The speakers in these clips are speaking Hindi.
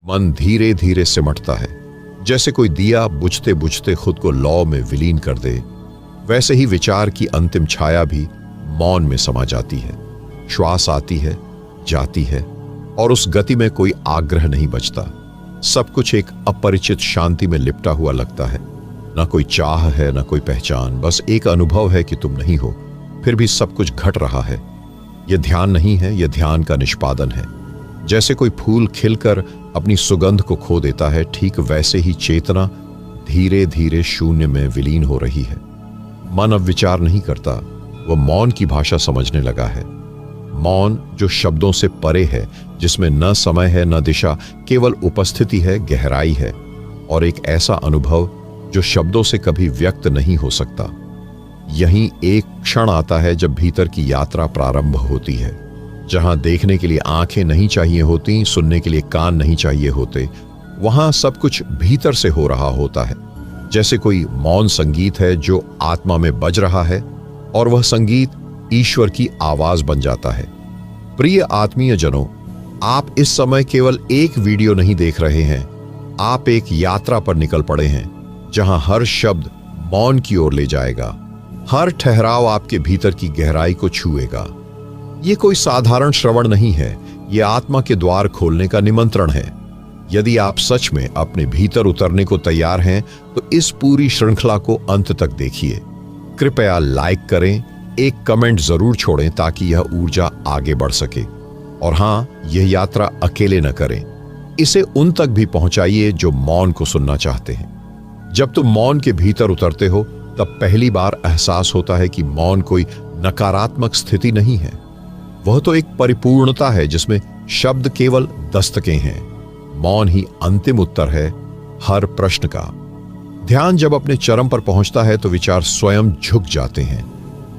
मन धीरे धीरे सिमटता है, जैसे कोई दिया बुझते बुझते खुद को लौ में विलीन कर दे। वैसे ही विचार की अंतिम छाया भी मौन में समा जाती है। श्वास आती है, जाती है, और उस गति में कोई आग्रह नहीं बचता। सब कुछ एक अपरिचित शांति में लिपटा हुआ लगता है। ना कोई चाह है, ना कोई पहचान, बस एक अनुभव है कि तुम नहीं हो, फिर भी सब कुछ घट रहा है। यह ध्यान नहीं है, यह ध्यान का निष्पादन है। जैसे कोई फूल खिलकर अपनी सुगंध को खो देता है, ठीक वैसे ही चेतना धीरे धीरे शून्य में विलीन हो रही है। मन अब विचार नहीं करता, वह मौन की भाषा समझने लगा है। मौन जो शब्दों से परे है, जिसमें न समय है न दिशा, केवल उपस्थिति है, गहराई है, और एक ऐसा अनुभव जो शब्दों से कभी व्यक्त नहीं हो सकता। यहीं एक क्षण आता है जब भीतर की यात्रा प्रारंभ होती है, जहां देखने के लिए आंखें नहीं चाहिए होती, सुनने के लिए कान नहीं चाहिए होते। वहां सब कुछ भीतर से हो रहा होता है, जैसे कोई मौन संगीत है जो आत्मा में बज रहा है, और वह संगीत ईश्वर की आवाज बन जाता है। प्रिय आत्मीय जनों, आप इस समय केवल एक वीडियो नहीं देख रहे हैं, आप एक यात्रा पर निकल पड़े हैं, जहां हर शब्द मौन की ओर ले जाएगा, हर ठहराव आपके भीतर की गहराई को छुएगा। ये कोई साधारण श्रवण नहीं है, यह आत्मा के द्वार खोलने का निमंत्रण है। यदि आप सच में अपने भीतर उतरने को तैयार हैं, तो इस पूरी श्रृंखला को अंत तक देखिए। कृपया लाइक करें, एक कमेंट जरूर छोड़ें ताकि यह ऊर्जा आगे बढ़ सके। और हां, यह यात्रा अकेले न करें, इसे उन तक भी पहुंचाइए जो मौन को सुनना चाहते हैं। जब तुम मौन के भीतर उतरते हो, तब पहली बार एहसास होता है कि मौन कोई नकारात्मक स्थिति नहीं है। वह तो एक परिपूर्णता है जिसमें शब्द केवल दस्तकें हैं। मौन ही अंतिम उत्तर है हर प्रश्न का। ध्यान जब अपने चरम पर पहुंचता है तो विचार स्वयं झुक जाते हैं,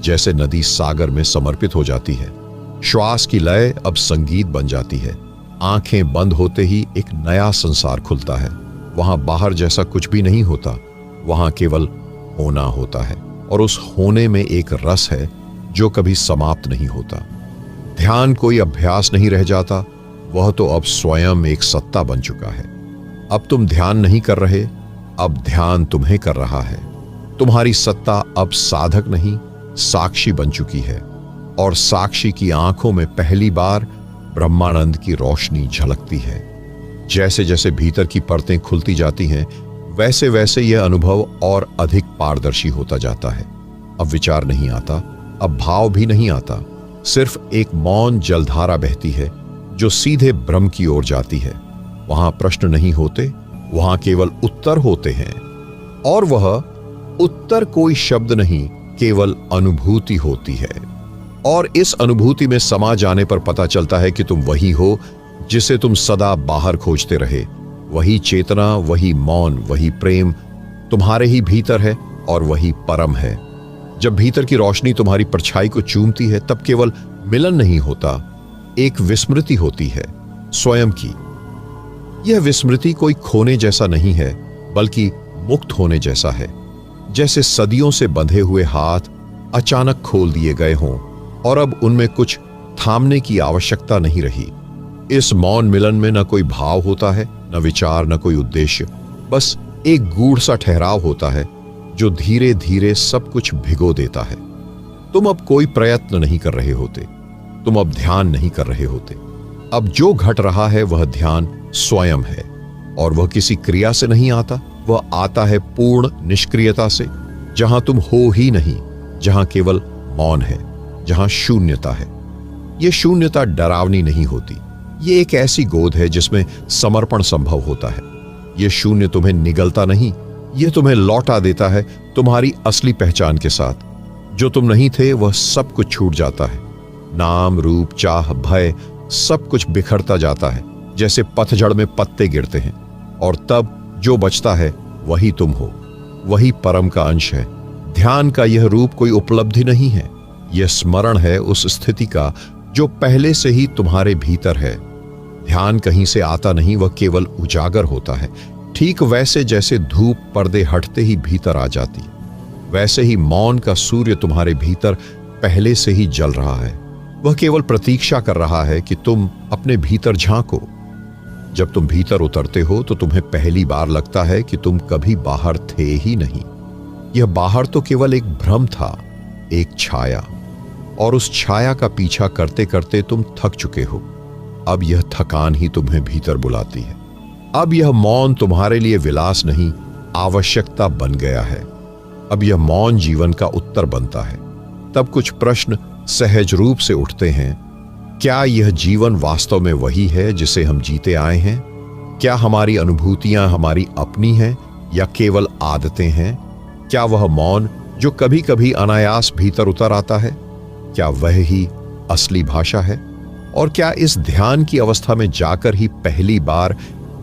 जैसे नदी सागर में समर्पित हो जाती है। श्वास की लय अब संगीत बन जाती है। आंखें बंद होते ही एक नया संसार खुलता है। वहां बाहर जैसा कुछ भी नहीं होता, वहां केवल होना होता है, और उस होने में एक रस है जो कभी समाप्त नहीं होता। ध्यान कोई अभ्यास नहीं रह जाता, वह तो अब स्वयं एक सत्ता बन चुका है। अब तुम ध्यान नहीं कर रहे, अब ध्यान तुम्हें कर रहा है। तुम्हारी सत्ता अब साधक नहीं, साक्षी बन चुकी है, और साक्षी की आंखों में पहली बार ब्रह्मानंद की रोशनी झलकती है। जैसे जैसे भीतर की परतें खुलती जाती हैं, वैसे वैसे यह अनुभव और अधिक पारदर्शी होता जाता है। अब विचार नहीं आता, अब भाव भी नहीं आता, सिर्फ एक मौन जलधारा बहती है जो सीधे ब्रह्म की ओर जाती है। वहां प्रश्न नहीं होते, वहां केवल उत्तर होते हैं, और वह उत्तर कोई शब्द नहीं, केवल अनुभूति होती है। और इस अनुभूति में समा जाने पर पता चलता है कि तुम वही हो जिसे तुम सदा बाहर खोजते रहे। वही चेतना, वही मौन, वही प्रेम तुम्हारे ही भीतर है, और वही परम है। जब भीतर की रोशनी तुम्हारी परछाई को चूमती है, तब केवल मिलन नहीं होता, एक विस्मृति होती है, स्वयं की। यह विस्मृति कोई खोने जैसा नहीं है, बल्कि मुक्त होने जैसा है। जैसे सदियों से बंधे हुए हाथ अचानक खोल दिए गए हों, और अब उनमें कुछ थामने की आवश्यकता नहीं रही। इस मौन मिलन में न कोई भाव होता है, न विचार, न कोई उद्देश्य, बस एक गूढ़ सा ठहराव होता है जो धीरे धीरे सब कुछ भिगो देता है। तुम अब कोई प्रयत्न नहीं कर रहे होते, तुम अब ध्यान नहीं कर रहे होते। अब जो घट रहा है वह ध्यान स्वयं है, और वह किसी क्रिया से नहीं आता, वह आता है पूर्ण निष्क्रियता से, जहां तुम हो ही नहीं, जहां केवल मौन है, जहां शून्यता है। यह शून्यता डरावनी नहीं होती, ये एक ऐसी गोद है जिसमें समर्पण संभव होता है। यह शून्य तुम्हें निगलता नहीं, यह तुम्हें लौटा देता है तुम्हारी असली पहचान के साथ। जो तुम नहीं थे वह सब कुछ छूट जाता है। नाम, रूप, चाह, भय, सब कुछ बिखरता जाता है, जैसे पतझड़ में पत्ते गिरते हैं, और तब जो बचता है वही तुम हो, वही परम का अंश है। ध्यान का यह रूप कोई उपलब्धि नहीं है, यह स्मरण है उस स्थिति का जो पहले से ही तुम्हारे भीतर है। ध्यान कहीं से आता नहीं, वह केवल उजागर होता है। ठीक वैसे जैसे धूप पर्दे हटते ही भीतर आ जाती, वैसे ही मौन का सूर्य तुम्हारे भीतर पहले से ही जल रहा है। वह केवल प्रतीक्षा कर रहा है कि तुम अपने भीतर झांको। जब तुम भीतर उतरते हो तो तुम्हें पहली बार लगता है कि तुम कभी बाहर थे ही नहीं। यह बाहर तो केवल एक भ्रम था, एक छाया, और उस छाया का पीछा करते करते तुम थक चुके हो। अब यह थकान ही तुम्हें भीतर बुलाती है। अब यह मौन तुम्हारे लिए विलास नहीं, आवश्यकता बन गया है। अब यह मौन जीवन का उत्तर बनता है। तब कुछ प्रश्न सहज रूप से उठते हैं। क्या यह जीवन वास्तव में वही है जिसे हम जीते आए हैं? क्या हमारी अनुभूतियां हमारी अपनी हैं या केवल आदतें हैं? क्या वह मौन जो कभी कभी अनायास भीतर उतर आता है, क्या वह ही असली भाषा है? और क्या इस ध्यान की अवस्था में जाकर ही पहली बार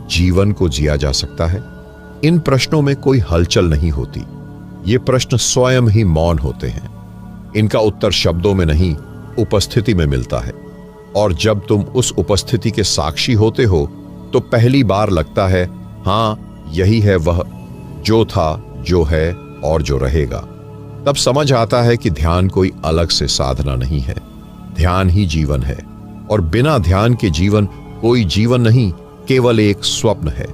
जीवन को जिया जा सकता है? इन प्रश्नों में कोई हलचल नहीं होती। ये प्रश्न स्वयं ही मौन होते हैं। इनका उत्तर शब्दों में नहीं, उपस्थिति में मिलता है। और जब तुम उस उपस्थिति के साक्षी होते हो तो पहली बार लगता है, हाँ, यही है वह जो था, जो है और जो रहेगा। तब समझ आता है कि ध्यान कोई अलग से साधना नहीं है, ध्यान ही जीवन है। और बिना ध्यान के जीवन कोई जीवन नहीं, केवल एक स्वप्न है।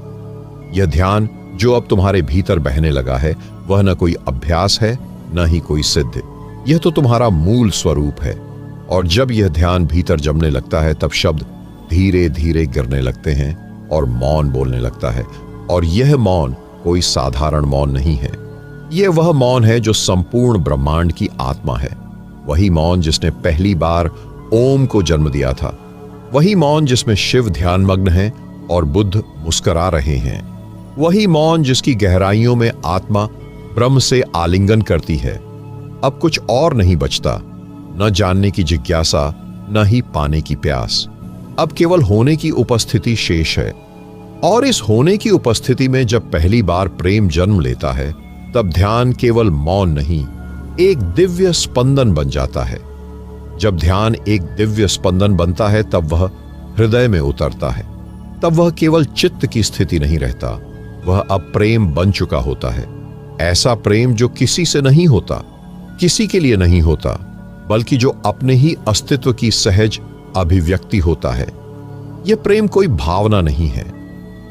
यह ध्यान जो अब तुम्हारे भीतर बहने लगा है, वह न कोई अभ्यास है, न ही कोई सिद्ध। यह तो तुम्हारा मूल स्वरूप है। और जब यह ध्यान भीतर जमने लगता है, तब शब्द धीरे धीरे गिरने लगते हैं और मौन बोलने लगता है। और यह मौन कोई साधारण मौन नहीं है। यह वह मौन है जो संपूर्ण ब्रह्मांड की आत्मा है। वही मौन जिसने पहली बार ओम को जन्म दिया था। वही मौन जिसमें शिव ध्यानमग्न है और बुद्ध मुस्कुरा रहे हैं। वही मौन जिसकी गहराइयों में आत्मा ब्रह्म से आलिंगन करती है। अब कुछ और नहीं बचता, न जानने की जिज्ञासा, न ही पाने की प्यास। अब केवल होने की उपस्थिति शेष है। और इस होने की उपस्थिति में जब पहली बार प्रेम जन्म लेता है, तब ध्यान केवल मौन नहीं, एक दिव्य स्पंदन बन जाता है। जब ध्यान एक दिव्य स्पंदन बनता है, तब वह हृदय में उतरता है। तब वह केवल चित्त की स्थिति नहीं रहता, वह अब प्रेम बन चुका होता है। ऐसा प्रेम जो किसी से नहीं होता, किसी के लिए नहीं होता, बल्कि जो अपने ही अस्तित्व की सहज अभिव्यक्ति होता है। यह प्रेम कोई भावना नहीं है,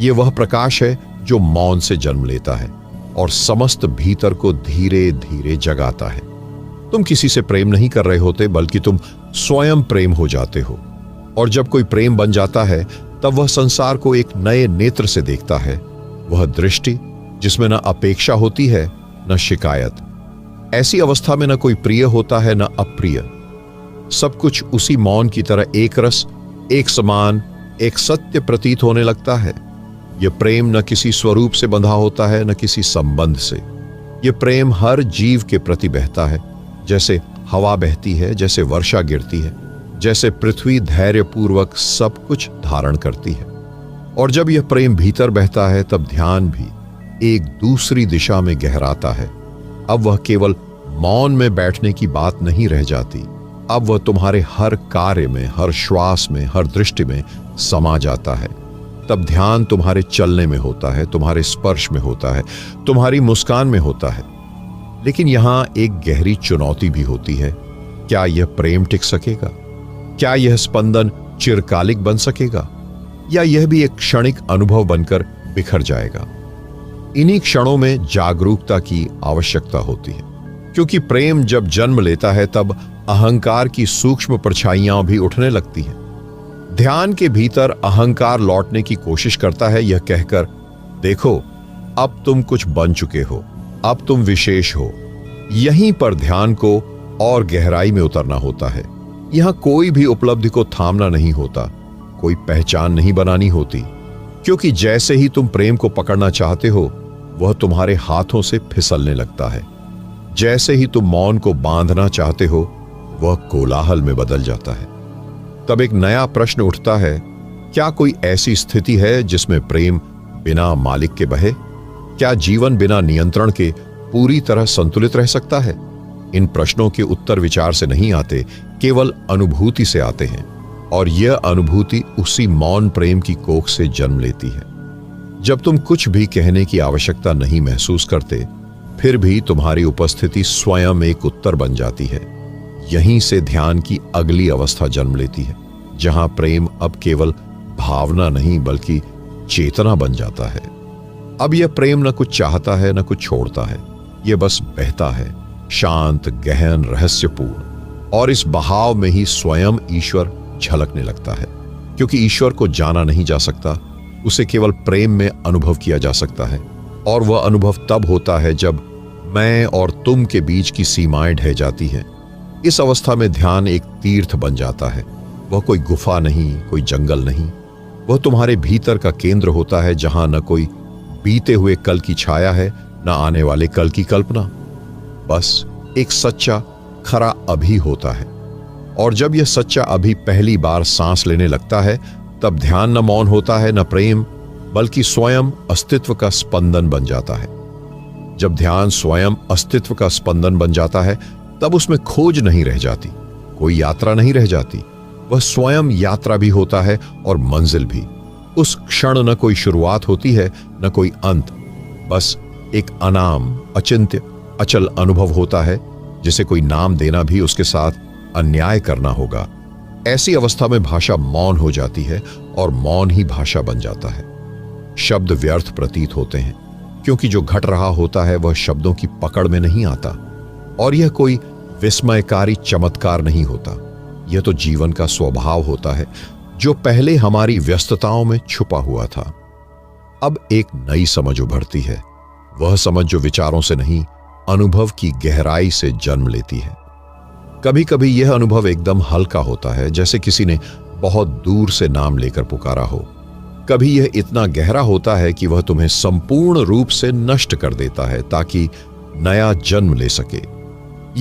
यह वह प्रकाश है जो मौन से जन्म लेता है और समस्त भीतर को धीरे धीरे जगाता है। तुम किसी से प्रेम नहीं कर रहे होते, बल्कि तुम स्वयं प्रेम हो जाते हो। और जब कोई प्रेम बन जाता है, तब वह संसार को एक नए नेत्र से देखता है। वह दृष्टि जिसमें न अपेक्षा होती है, न शिकायत। ऐसी अवस्था में न कोई प्रिय होता है, न अप्रिय। सब कुछ उसी मौन की तरह एक रस, एक समान, एक सत्य प्रतीत होने लगता है। यह प्रेम न किसी स्वरूप से बंधा होता है, न किसी संबंध से। यह प्रेम हर जीव के प्रति बहता है, जैसे हवा बहती है, जैसे वर्षा गिरती है, जैसे पृथ्वी धैर्यपूर्वक सब कुछ धारण करती है। और जब यह प्रेम भीतर बहता है, तब ध्यान भी एक दूसरी दिशा में गहराता है। अब वह केवल मौन में बैठने की बात नहीं रह जाती, अब वह तुम्हारे हर कार्य में, हर श्वास में, हर दृष्टि में समा जाता है। तब ध्यान तुम्हारे चलने में होता है, तुम्हारे स्पर्श में होता है, तुम्हारी मुस्कान में होता है। लेकिन यहां एक गहरी चुनौती भी होती है। क्या यह प्रेम टिक सकेगा? क्या यह स्पंदन चिरकालिक बन सकेगा, या यह भी एक क्षणिक अनुभव बनकर बिखर जाएगा? इन्हीं क्षणों में जागरूकता की आवश्यकता होती है, क्योंकि प्रेम जब जन्म लेता है, तब अहंकार की सूक्ष्म परछाइयां भी उठने लगती हैं। ध्यान के भीतर अहंकार लौटने की कोशिश करता है, यह कहकर, देखो, अब तुम कुछ बन चुके हो, अब तुम विशेष हो। यहीं पर ध्यान को और गहराई में उतरना होता है। यहां कोई भी उपलब्धि को थामना नहीं होता, कोई पहचान नहीं बनानी होती, क्योंकि जैसे ही तुम प्रेम को पकड़ना चाहते हो, वह तुम्हारे हाथों से फिसलने लगता है। जैसे ही तुम मौन को बांधना चाहते हो, वह कोलाहल में बदल जाता है। तब एक नया प्रश्न उठता है, क्या कोई ऐसी स्थिति है जिसमें प्रेम बिना मालिक के बहे? क्या जीवन बिना नियंत्रण के पूरी तरह संतुलित रह सकता है? इन प्रश्नों के उत्तर विचार से नहीं आते, केवल अनुभूति से आते हैं। और यह अनुभूति उसी मौन प्रेम की कोख से जन्म लेती है। जब तुम कुछ भी कहने की आवश्यकता नहीं महसूस करते, फिर भी तुम्हारी उपस्थिति स्वयं एक उत्तर बन जाती है। यहीं से ध्यान की अगली अवस्था जन्म लेती है, जहां प्रेम अब केवल भावना नहीं, बल्कि चेतना बन जाता है। अब यह प्रेम न कुछ चाहता है न कुछ छोड़ता है, यह बस बहता है, शांत, गहन, रहस्यपूर्ण, और इस बहाव में ही स्वयं ईश्वर झलकने लगता है। क्योंकि ईश्वर को जाना नहीं जा सकता, उसे केवल प्रेम में अनुभव किया जा सकता है, और वह अनुभव तब होता है जब मैं और तुम के बीच की सीमाएं ढह जाती हैं। इस अवस्था में ध्यान एक तीर्थ बन जाता है। वह कोई गुफा नहीं, कोई जंगल नहीं, वह तुम्हारे भीतर का केंद्र होता है, जहां न कोई बीते हुए कल की छाया है, न आने वाले कल की कल्पना। बस एक सच्चा खरा अभी होता है। और जब यह सच्चा अभी पहली बार सांस लेने लगता है, तब ध्यान न मौन होता है, न प्रेम, बल्कि स्वयं अस्तित्व का स्पंदन बन जाता है। जब ध्यान स्वयं अस्तित्व का स्पंदन बन जाता है, तब उसमें खोज नहीं रह जाती, कोई यात्रा नहीं रह जाती। वह स्वयं यात्रा भी होता है और मंजिल भी। उस क्षण न कोई शुरुआत होती है, न कोई अंत, बस एक अनाम, अचिंत्य, अचल अनुभव होता है, जिसे कोई नाम देना भी उसके साथ अन्याय करना होगा। ऐसी अवस्था में भाषा मौन हो जाती है और मौन ही भाषा बन जाता है। शब्द व्यर्थ प्रतीत होते हैं, क्योंकि जो घट रहा होता है वह शब्दों की पकड़ में नहीं आता, और यह कोई विस्मयकारी चमत्कार नहीं होता। यह तो जीवन का स्वभाव होता है, जो पहले हमारी व्यस्तताओं में छुपा हुआ था। अब एक नई समझ उभरती है, वह समझ जो विचारों से नहीं, अनुभव की गहराई से जन्म लेती है। कभी कभी यह अनुभव एकदम हल्का होता है, जैसे किसी ने बहुत दूर से नाम लेकर पुकारा हो। कभी यह इतना गहरा होता है कि वह तुम्हें संपूर्ण रूप से नष्ट कर देता है, ताकि नया जन्म ले सके।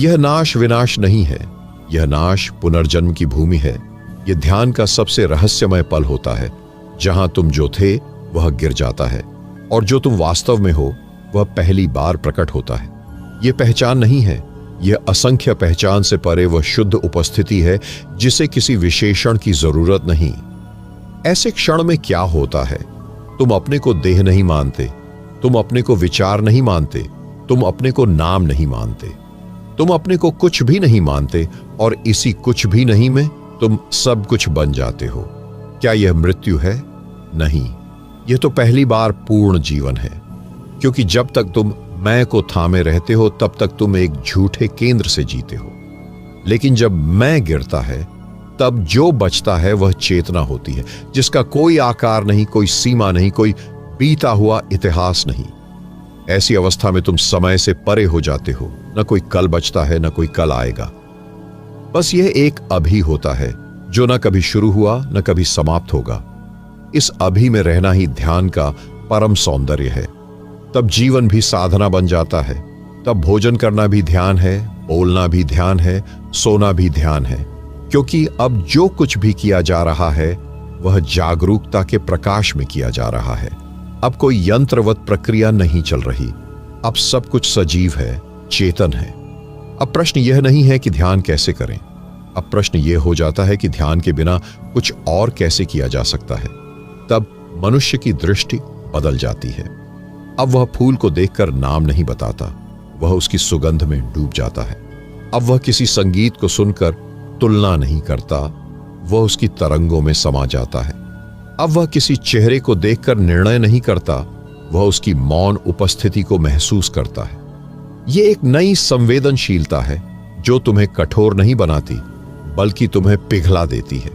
यह नाश विनाश नहीं है, यह नाश पुनर्जन्म की भूमि है। यह ध्यान का सबसे रहस्यमय पल होता है, जहां तुम जो थे वह गिर जाता है, और जो तुम वास्तव में हो वह पहली बार प्रकट होता है। यह पहचान नहीं है, यह असंख्य पहचान से परे वह शुद्ध उपस्थिति है, जिसे किसी विशेषण की जरूरत नहीं। ऐसे क्षण में क्या होता है? तुम अपने को देह नहीं मानते, तुम अपने को विचार नहीं मानते, तुम अपने को नाम नहीं मानते, तुम अपने को कुछ भी नहीं मानते, और इसी कुछ भी नहीं में तुम सब कुछ बन जाते हो। क्या यह मृत्यु है? नहीं, यह तो पहली बार पूर्ण जीवन है। क्योंकि जब तक तुम मैं को थामे रहते हो, तब तक तुम एक झूठे केंद्र से जीते हो। लेकिन जब मैं गिरता है, तब जो बचता है वह चेतना होती है, जिसका कोई आकार नहीं, कोई सीमा नहीं, कोई बीता हुआ इतिहास नहीं। ऐसी अवस्था में तुम समय से परे हो जाते हो, न कोई कल बचता है, न कोई कल आएगा। बस यह एक अभी होता है, जो न कभी शुरू हुआ न कभी समाप्त होगा। इस अभी में रहना ही ध्यान का परम सौंदर्य है। तब जीवन भी साधना बन जाता है, तब भोजन करना भी ध्यान है, बोलना भी ध्यान है, सोना भी ध्यान है। क्योंकि अब जो कुछ भी किया जा रहा है वह जागरूकता के प्रकाश में किया जा रहा है। अब कोई यंत्रवत प्रक्रिया नहीं चल रही, अब सब कुछ सजीव है, चेतन है। अब प्रश्न यह नहीं है कि ध्यान कैसे करें, अब प्रश्न यह हो जाता है कि ध्यान के बिना कुछ और कैसे किया जा सकता है। तब मनुष्य की दृष्टि बदल जाती है। अब वह फूल को देखकर नाम नहीं बताता, वह उसकी सुगंध में डूब जाता है। अब वह किसी संगीत को सुनकर तुलना नहीं करता, वह उसकी तरंगों में समा जाता है। अब वह किसी चेहरे को देखकर निर्णय नहीं करता, वह उसकी मौन उपस्थिति को महसूस करता है। यह एक नई संवेदनशीलता है, जो तुम्हें कठोर नहीं बनाती, बल्कि तुम्हें पिघला देती है।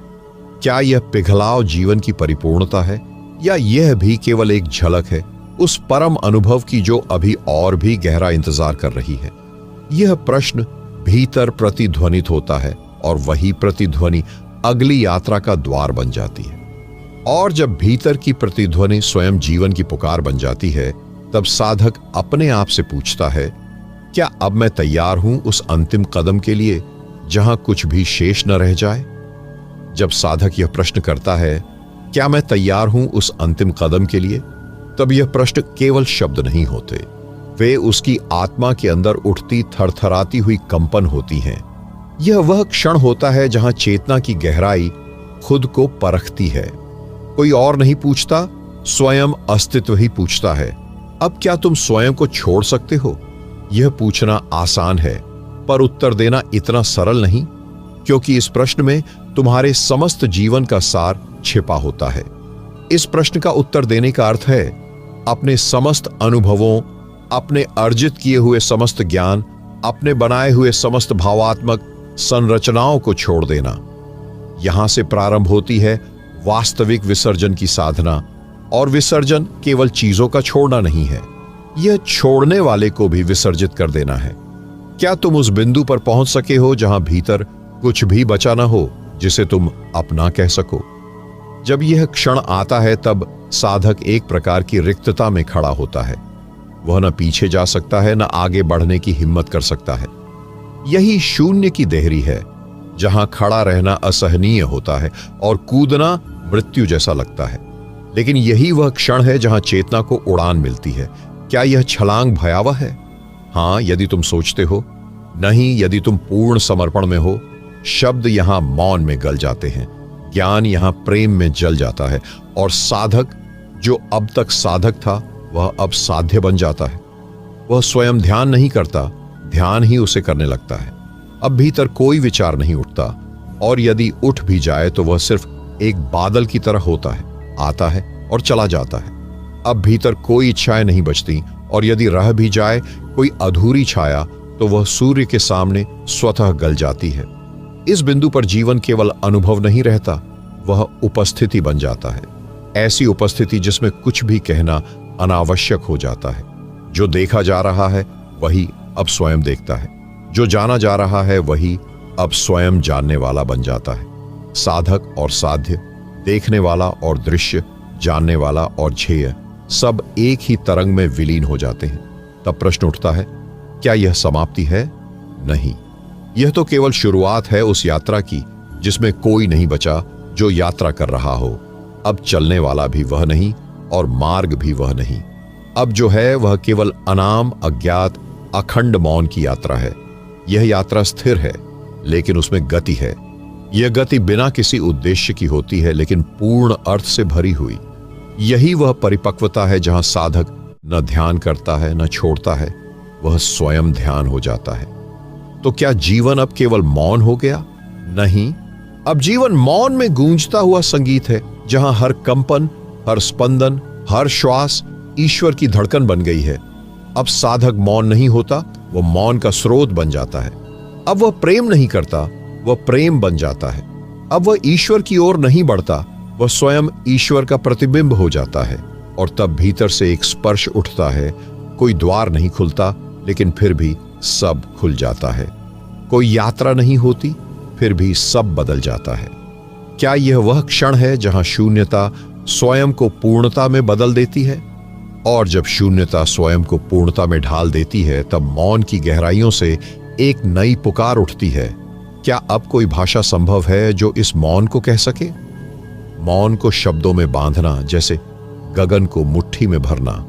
क्या यह पिघलाव जीवन की परिपूर्णता है, या यह भी केवल एक झलक है उस परम अनुभव की जो अभी और भी गहरा इंतजार कर रही है? यह प्रश्न भीतर प्रतिध्वनित होता है, और वही प्रतिध्वनि अगली यात्रा का द्वार बन जाती है। और जब भीतर की प्रतिध्वनि स्वयं जीवन की पुकार बन जाती है, तब साधक अपने आप से पूछता है, क्या अब मैं तैयार हूं उस अंतिम कदम के लिए जहां कुछ भी शेष न रह जाए? जब साधक यह प्रश्न करता है, क्या मैं तैयार हूं उस अंतिम कदम के लिए, तब यह प्रश्न केवल शब्द नहीं होते, वे उसकी आत्मा के अंदर उठती थरथराती हुई कंपन होती हैं। यह वह क्षण होता है जहां चेतना की गहराई खुद को परखती है। कोई और नहीं पूछता, स्वयं अस्तित्व ही पूछता है, अब क्या तुम स्वयं को छोड़ सकते हो? यह पूछना आसान है, पर उत्तर देना इतना सरल नहीं, क्योंकि इस प्रश्न में तुम्हारे समस्त जीवन का सार छिपा होता है। इस प्रश्न का उत्तर देने का अर्थ है अपने समस्त अनुभवों, अपने अर्जित किए हुए समस्त ज्ञान, अपने बनाए हुए समस्त भावात्मक संरचनाओं को छोड़ देना। यहां से प्रारंभ होती है वास्तविक विसर्जन की साधना। और विसर्जन केवल चीजों का छोड़ना नहीं है, यह छोड़ने वाले को भी विसर्जित कर देना है। क्या तुम उस बिंदु पर पहुंच सके हो जहां भीतर कुछ भी बचा ना हो जिसे तुम अपना कह सको? जब यह क्षण आता है तब साधक एक प्रकार की रिक्तता में खड़ा होता है। वह न पीछे जा सकता है, न आगे बढ़ने की हिम्मत कर सकता है। यही शून्य की देहरी है, जहां खड़ा रहना असहनीय होता है और कूदना मृत्यु जैसा लगता है। लेकिन यही वह क्षण है जहां चेतना को उड़ान मिलती है। क्या यह छलांग भयावह है? हां, यदि तुम सोचते हो। नहीं, यदि तुम पूर्ण समर्पण में हो। शब्द यहां मौन में गल जाते हैं, ज्ञान यहां प्रेम में जल जाता है, और साधक जो अब तक साधक था वह अब साध्य बन जाता है। वह स्वयं ध्यान नहीं करता, ध्यान ही उसे करने लगता है। अब भीतर कोई विचार नहीं उठता, और यदि उठ भी जाए तो वह सिर्फ एक बादल की तरह होता है, आता है और चला जाता है। अब भीतर कोई इच्छाएं नहीं बचती, और यदि रह भी जाए कोई अधूरी छाया तो वह सूर्य के सामने स्वतः गल जाती है। इस बिंदु पर जीवन केवल अनुभव नहीं रहता, वह उपस्थिति बन जाता है। ऐसी उपस्थिति जिसमें कुछ भी कहना अनावश्यक हो जाता है। जो देखा जा रहा है वही अब स्वयं देखता है, जो जाना जा रहा है वही अब स्वयं जानने वाला बन जाता है। साधक और साध्य, देखने वाला और दृश्य, जानने वाला और ध्येय, सब एक ही तरंग में विलीन हो जाते हैं। तब प्रश्न उठता है, क्या यह समाप्ति है? नहीं, यह तो केवल शुरुआत है उस यात्रा की जिसमें कोई नहीं बचा जो यात्रा कर रहा हो। अब चलने वाला भी वह नहीं और मार्ग भी वह नहीं। अब जो है वह केवल अनाम, अज्ञात, अखंड मौन की यात्रा है। यह यात्रा स्थिर है, लेकिन उसमें गति है। यह गति बिना किसी उद्देश्य की होती है, लेकिन पूर्ण अर्थ से भरी हुई। यही वह परिपक्वता है जहां साधक न ध्यान करता है न छोड़ता है, वह स्वयं ध्यान हो जाता है। तो क्या जीवन अब केवल मौन हो गया? नहीं, अब जीवन मौन में गूंजता हुआ संगीत है, जहां हर कंपन, हर स्पंदन, हर श्वास ईश्वर की धड़कन बन गई है। अब साधक मौन नहीं होता, वह मौन का स्रोत बन जाता है। अब वह प्रेम नहीं करता, वह प्रेम बन जाता है। अब वह ईश्वर की ओर नहीं बढ़ता, वह स्वयं ईश्वर का प्रतिबिंब हो जाता है। और तब भीतर से एक स्पर्श उठता है। कोई द्वार नहीं खुलता, लेकिन फिर भी सब खुल जाता है। कोई यात्रा नहीं होती, फिर भी सब बदल जाता है। क्या यह वह क्षण है जहां शून्यता स्वयं को पूर्णता में बदल देती है? और जब शून्यता स्वयं को पूर्णता में ढाल देती है, तब मौन की गहराइयों से एक नई पुकार उठती है। क्या अब कोई भाषा संभव है जो इस मौन को कह सके? मौन को शब्दों में बांधना, जैसे गगन को मुट्ठी में भरना,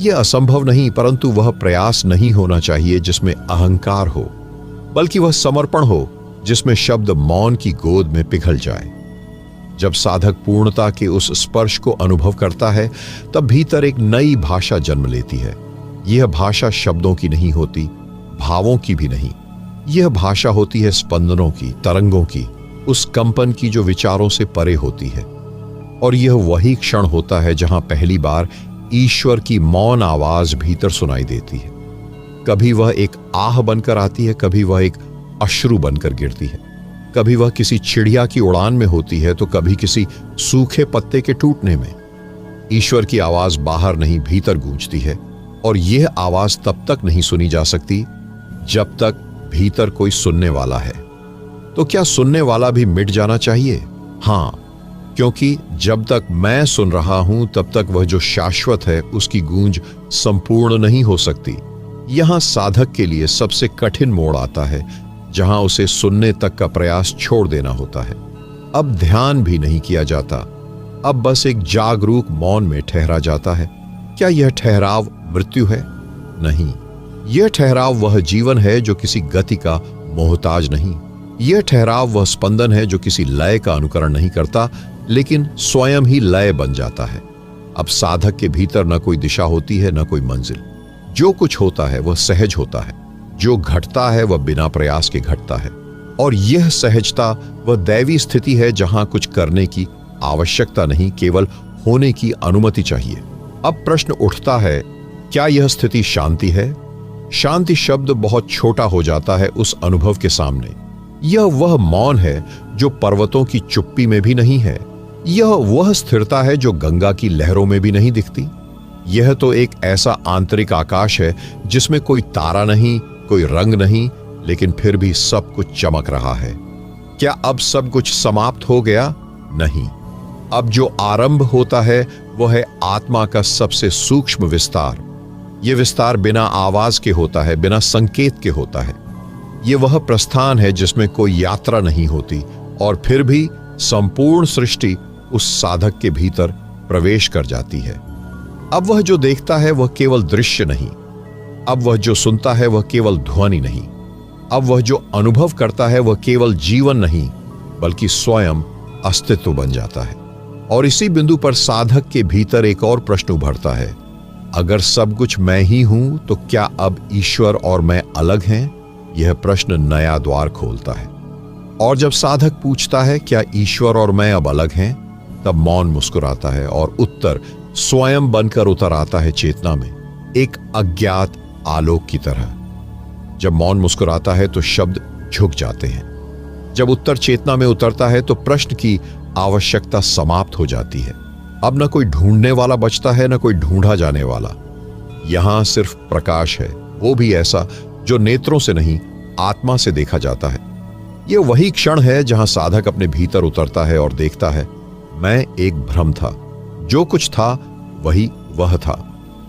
यह असंभव नहीं, परंतु वह प्रयास नहीं होना चाहिए जिसमें अहंकार हो, बल्कि वह समर्पण हो जिसमें शब्द मौन की गोद में पिघल जाए। जब साधक पूर्णता के उस स्पर्श को अनुभव करता है, तब भीतर एक नई भाषा जन्म लेती है। यह भाषा शब्दों की नहीं होती, भावों की भी नहीं। यह भाषा होती है स्पंदनों की, तरंगों की, उस कंपन की जो विचारों से परे होती है। और यह वही क्षण होता है जहां पहली बार ईश्वर की मौन आवाज भीतर सुनाई देती है। कभी वह एक आह बनकर आती है, कभी वह एक अश्रु बनकर गिरती है। कभी वह किसी चिड़िया की उड़ान में होती है, तो कभी किसी सूखे पत्ते के टूटने में। ईश्वर की आवाज बाहर नहीं, भीतर गूंजती है। और यह आवाज तब तक नहीं सुनी जा सकती जब तक भीतर कोई सुनने वाला है। तो क्या सुनने वाला भी मिट जाना चाहिए? हां, क्योंकि जब तक मैं सुन रहा हूं, तब तक वह जो शाश्वत है उसकी गूंज संपूर्ण नहीं हो सकती। यहां साधक के लिए सबसे कठिन मोड़ आता है, जहां उसे सुनने तक का प्रयास छोड़ देना होता है। अब ध्यान भी नहीं किया जाता, अब बस एक जागरूक मौन में ठहरा जाता है। क्या यह ठहराव मृत्यु है? नहीं, यह ठहराव वह जीवन है जो किसी गति का मोहताज नहीं। यह ठहराव वह स्पंदन है जो किसी लय का अनुकरण नहीं करता, लेकिन स्वयं ही लय बन जाता है। अब साधक के भीतर न कोई दिशा होती है, न कोई मंजिल। जो कुछ होता है वह सहज होता है, जो घटता है वह बिना प्रयास के घटता है। और यह सहजता वह दैवी स्थिति है जहां कुछ करने की आवश्यकता नहीं, केवल होने की अनुमति चाहिए। अब प्रश्न उठता है, क्या यह स्थिति शांति है? शांति शब्द बहुत छोटा हो जाता है उस अनुभव के सामने। यह वह मौन है जो पर्वतों की चुप्पी में भी नहीं है। यह वह स्थिरता है जो गंगा की लहरों में भी नहीं दिखती। यह तो एक ऐसा आंतरिक आकाश है जिसमें कोई तारा नहीं, कोई रंग नहीं, लेकिन फिर भी सब कुछ चमक रहा है। क्या अब सब कुछ समाप्त हो गया? नहीं। अब जो आरंभ होता है वह है आत्मा का सबसे सूक्ष्म विस्तार। यह विस्तार बिना आवाज के होता है, बिना संकेत के होता है। यह वह प्रस्थान है जिसमें कोई यात्रा नहीं होती और फिर भी संपूर्ण सृष्टि उस साधक के भीतर प्रवेश कर जाती है। अब वह जो देखता है वह केवल दृश्य नहीं, अब वह जो सुनता है वह केवल ध्वनि नहीं, अब वह जो अनुभव करता है वह केवल जीवन नहीं बल्कि स्वयं अस्तित्व बन जाता है। और इसी बिंदु पर साधक के भीतर एक और प्रश्न उभरता है, अगर सब कुछ मैं ही हूं तो क्या अब ईश्वर और मैं अलग हैं? यह प्रश्न नया द्वार खोलता है। और जब साधक पूछता है क्या ईश्वर और मैं अब अलग हैं, तब मौन मुस्कुराता है और उत्तर स्वयं बनकर उतर आता है चेतना में, एक अज्ञात आलोक की तरह। जब मौन मुस्कुराता है तो शब्द झुक जाते हैं। जब उत्तर चेतना में उतरता है तो प्रश्न की आवश्यकता समाप्त हो जाती है। अब न कोई ढूंढने वाला बचता है, न कोई ढूंढा जाने वाला। यहां सिर्फ प्रकाश है, वो भी ऐसा जो नेत्रों से नहीं आत्मा से देखा जाता है। यह वही क्षण है जहां साधक अपने भीतर उतरता है और देखता है, मैं एक भ्रम था, जो कुछ था वही वह था।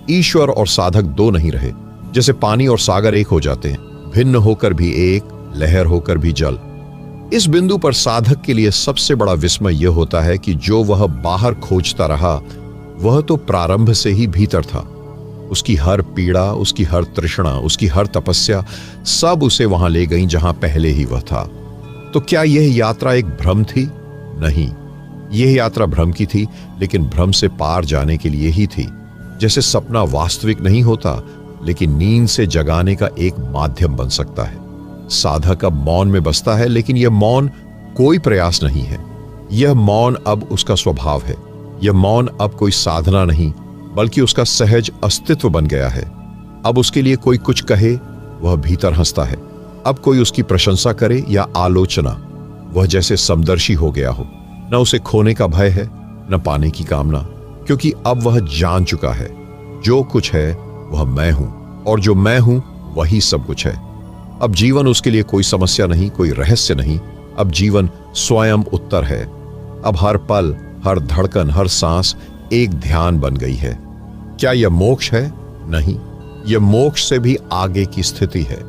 ईश्वर और साधक दो नहीं रहे। जैसे पानी और सागर एक हो जाते हैं, भिन्न होकर भी एक, लहर होकर भी जल। इस बिंदु पर साधक के लिए सबसे बड़ा विस्मय यह होता है कि जो वह बाहर खोजता रहा वह तो प्रारंभ से ही भीतर था। उसकी हर पीड़ा, उसकी हर तृष्णा, उसकी हर तपस्या सब उसे वहां ले गई जहां पहले ही वह था। तो क्या यह यात्रा एक भ्रम थी? नहीं, यह यात्रा भ्रम की थी, लेकिन भ्रम से पार जाने के लिए ही थी। जैसे सपना वास्तविक नहीं होता लेकिन नींद से जगाने का एक माध्यम बन सकता है। साधक अब मौन में बसता है, लेकिन यह मौन कोई प्रयास नहीं है। यह मौन अब उसका स्वभाव है। यह मौन अब कोई साधना नहीं बल्कि उसका सहज अस्तित्व बन गया है। अब उसके लिए कोई कुछ कहे वह भीतर हंसता है। अब कोई उसकी प्रशंसा करे या आलोचना, वह जैसे समदर्शी हो गया हो। न उसे खोने का भय है, न पाने की कामना, क्योंकि अब वह जान चुका है जो कुछ है वह मैं हूं और जो मैं हूं वही सब कुछ है। अब जीवन उसके लिए कोई समस्या नहीं, कोई रहस्य नहीं। अब जीवन स्वयं उत्तर है। अब हर पल, हर धड़कन, हर सांस एक ध्यान बन गई है। क्या यह मोक्ष है? नहीं, यह मोक्ष से भी आगे की स्थिति है।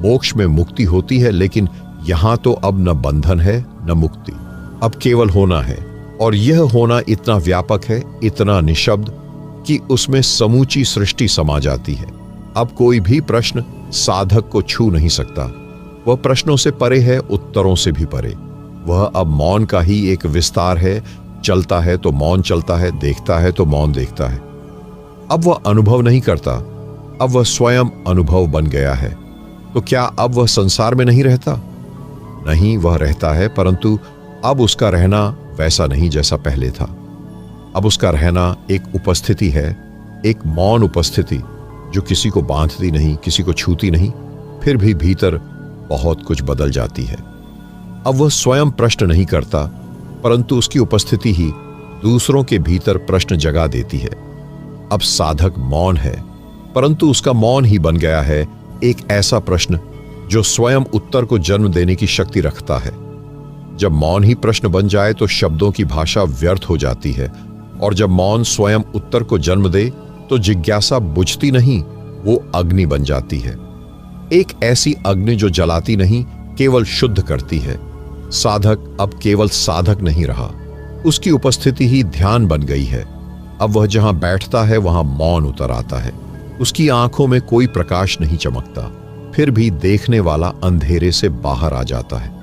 मोक्ष में मुक्ति होती है, लेकिन यहां तो अब न बंधन है न मुक्ति, अब केवल होना है। और यह होना इतना व्यापक है, इतना निशब्द कि उसमें समूची सृष्टि समा जाती है। अब कोई भी प्रश्न साधक को छू नहीं सकता। वह प्रश्नों से परे है, उत्तरों से भी परे। वह अब मौन का ही एक विस्तार है। चलता है तो मौन चलता है, देखता है तो मौन देखता है। अब वह अनुभव नहीं करता, अब वह स्वयं अनुभव बन गया है। तो क्या अब वह संसार में नहीं रहता? नहीं, वह रहता है, परंतु अब उसका रहना वैसा नहीं जैसा पहले था। अब उसका रहना एक उपस्थिति है, एक मौन उपस्थिति जो किसी को बांधती नहीं, किसी को छूती नहीं, फिर भी भीतर बहुत कुछ बदल जाती है। अब वह स्वयं प्रश्न नहीं करता, परंतु उसकी उपस्थिति ही दूसरों के भीतर प्रश्न जगा देती है। अब साधक मौन है, परंतु उसका मौन ही बन गया है एक ऐसा प्रश्न जो स्वयं उत्तर को जन्म देने की शक्ति रखता है। जब मौन ही प्रश्न बन जाए तो शब्दों की भाषा व्यर्थ हो जाती है, और जब मौन स्वयं उत्तर को जन्म दे तो जिज्ञासा बुझती नहीं, वो अग्नि बन जाती है। एक ऐसी अग्नि जो जलाती नहीं, केवल शुद्ध करती है। साधक अब केवल साधक नहीं रहा, उसकी उपस्थिति ही ध्यान बन गई है। अब वह जहां बैठता है वहां मौन उतर आता है। उसकी आंखों में कोई प्रकाश नहीं चमकता, फिर भी देखने वाला अंधेरे से बाहर आ जाता है।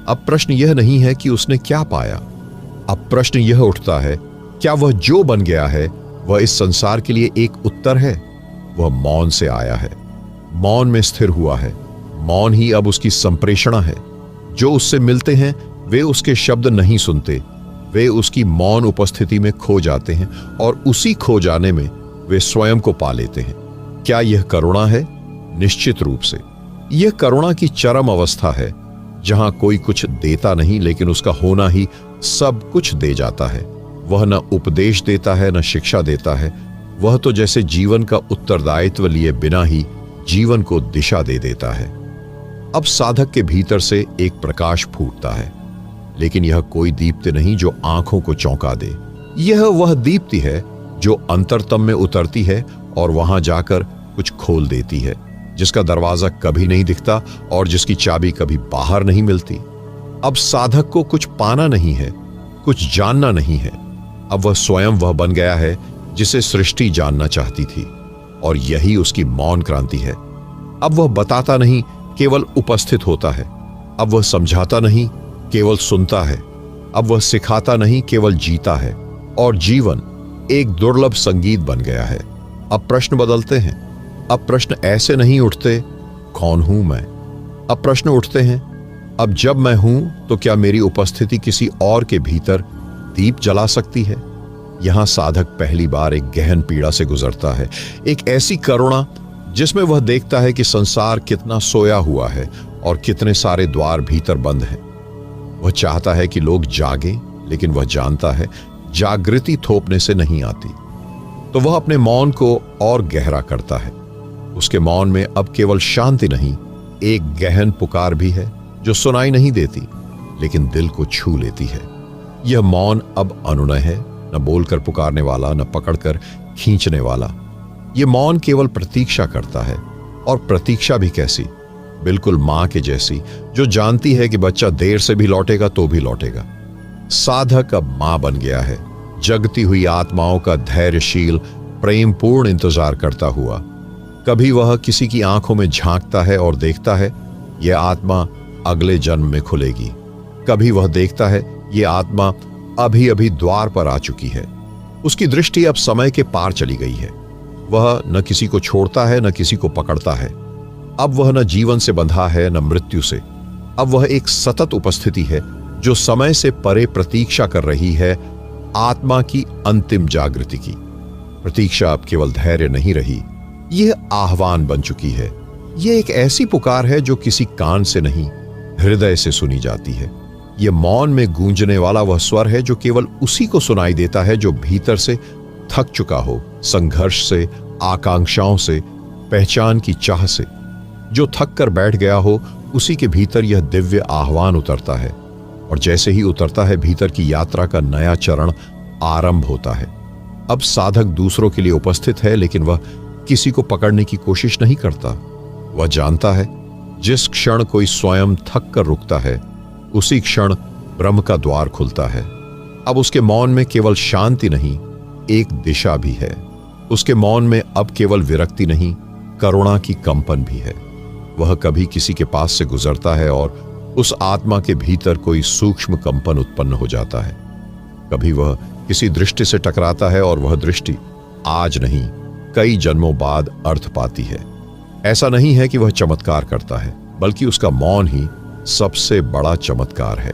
अब प्रश्न यह नहीं है कि उसने क्या पाया, अब प्रश्न यह उठता है, क्या वह जो बन गया है वह इस संसार के लिए एक उत्तर है? वह मौन से आया है, मौन में स्थिर हुआ है। मौन ही अब उसकी संप्रेषणा है। जो उससे मिलते हैं वे उसके शब्द नहीं सुनते, वे उसकी मौन उपस्थिति में खो जाते हैं और उसी खो जाने में वे स्वयं को पा लेते हैं। क्या यह करुणा है? निश्चित रूप से यह करुणा की चरम अवस्था है, जहां कोई कुछ देता नहीं लेकिन उसका होना ही सब कुछ दे जाता है। वह न उपदेश देता है, न शिक्षा देता है। वह तो जैसे जीवन का उत्तरदायित्व लिए बिना ही जीवन को दिशा दे देता है। अब साधक के भीतर से एक प्रकाश फूटता है, लेकिन यह कोई दीप्ति नहीं जो आंखों को चौंका दे। यह वह दीप्ति है जो अंतरतम में उतरती है और वहां जाकर कुछ खोल देती है, जिसका दरवाजा कभी नहीं दिखता और जिसकी चाबी कभी बाहर नहीं मिलती। अब साधक को कुछ पाना नहीं है, कुछ जानना नहीं है। अब वह स्वयं वह बन गया है जिसे सृष्टि जानना चाहती थी, और यही उसकी मौन क्रांति है। अब वह बताता नहीं, केवल उपस्थित होता है। अब वह समझाता नहीं, केवल सुनता है। अब वह सिखाता नहीं, केवल जीता है। और जीवन एक दुर्लभ संगीत बन गया है। अब प्रश्न बदलते हैं। अब प्रश्न ऐसे नहीं उठते, कौन हूं मैं? अब प्रश्न उठते हैं, अब जब मैं हूं तो क्या मेरी उपस्थिति किसी और के भीतर दीप जला सकती है? यहां साधक पहली बार एक गहन पीड़ा से गुजरता है, एक ऐसी करुणा जिसमें वह देखता है कि संसार कितना सोया हुआ है और कितने सारे द्वार भीतर बंद हैं। वह चाहता है कि लोग जागें, लेकिन वह जानता है जागृति थोपने से नहीं आती। तो वह अपने मौन को और गहरा करता है। उसके मौन में अब केवल शांति नहीं, एक गहन पुकार भी है जो सुनाई नहीं देती, लेकिन दिल को छू लेती है। यह मौन अब अनुनय है, न बोलकर पुकारने वाला, न पकड़कर खींचने वाला। यह मौन केवल प्रतीक्षा करता है, और प्रतीक्षा भी कैसी? बिल्कुल मां के जैसी, जो जानती है कि बच्चा देर से भी लौटेगा तो भी लौटेगा। साधक अब मां बन गया है, जगती हुई आत्माओं का धैर्यशील प्रेमपूर्ण इंतजार करता हुआ। कभी वह किसी की आंखों में झांकता है और देखता है यह आत्मा अगले जन्म में खुलेगी। कभी वह देखता है यह आत्मा अभी अभी द्वार पर आ चुकी है। उसकी दृष्टि अब समय के पार चली गई है। वह न किसी को छोड़ता है, न किसी को पकड़ता है। अब वह न जीवन से बंधा है, न मृत्यु से। अब वह एक सतत उपस्थिति है जो समय से परे प्रतीक्षा कर रही है, आत्मा की अंतिम जागृति की। प्रतीक्षा अब केवल धैर्य नहीं रही, यह आह्वान बन चुकी है। यह एक ऐसी पुकार है जो किसी कान से नहीं, हृदय से सुनी जाती है। यह मौन में गूंजने वाला वह स्वर है जो केवल उसी को सुनाई देता है जो भीतर से थक चुका हो, संघर्ष से, आकांक्षाओं से, पहचान की चाह से। जो थक कर बैठ गया हो, उसी के भीतर यह दिव्य आह्वान उतरता है, और जैसे ही उतरता है भीतर की यात्रा का नया चरण आरंभ होता है। अब साधक दूसरों के लिए उपस्थित है, लेकिन वह किसी को पकड़ने की कोशिश नहीं करता। वह जानता है जिस क्षण कोई स्वयं थक कर रुकता है, उसी क्षण ब्रह्म का द्वार खुलता है। अब उसके मौन में केवल शांति नहीं, एक दिशा भी है। उसके मौन में अब केवल विरक्ति नहीं, करुणा की कंपन भी है। वह कभी किसी के पास से गुजरता है और उस आत्मा के भीतर कोई सूक्ष्म कंपन उत्पन्न हो जाता है। कभी वह किसी दृष्टि से टकराता है और वह दृष्टि आज नहीं, कई जन्मों बाद अर्थ पाती है। ऐसा नहीं है कि वह चमत्कार करता है, बल्कि उसका मौन ही सबसे बड़ा चमत्कार है।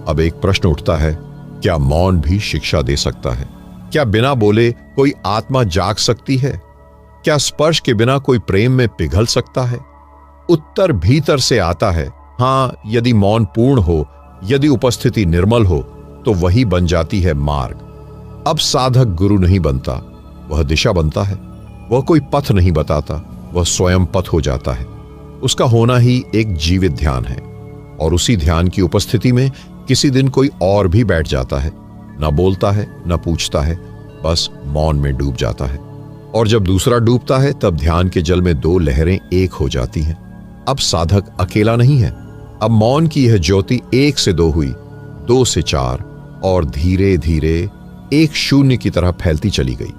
अब एक प्रश्न उठता है, क्या मौन भी शिक्षा दे सकता है? क्या बिना बोले कोई आत्मा जाग सकती है? क्या स्पर्श के बिना कोई प्रेम में पिघल सकता है? उत्तर भीतर से आता है, हां, यदि मौन पूर्ण हो, यदि उपस्थिति निर्मल हो, तो वही बन जाती है मार्ग। अब साधक गुरु नहीं बनता, वह दिशा बनता है। वह कोई पथ नहीं बताता, वह स्वयं पथ हो जाता है। उसका होना ही एक जीवित ध्यान है, और उसी ध्यान की उपस्थिति में किसी दिन कोई और भी बैठ जाता है, न बोलता है, न पूछता है, बस मौन में डूब जाता है। और जब दूसरा डूबता है, तब ध्यान के जल में दो लहरें एक हो जाती हैं। अब साधक अकेला नहीं है। अब मौन की यह ज्योति 1 से 2 हुई, 2 से 4, और धीरे धीरे एक शून्य की तरह फैलती चली गई।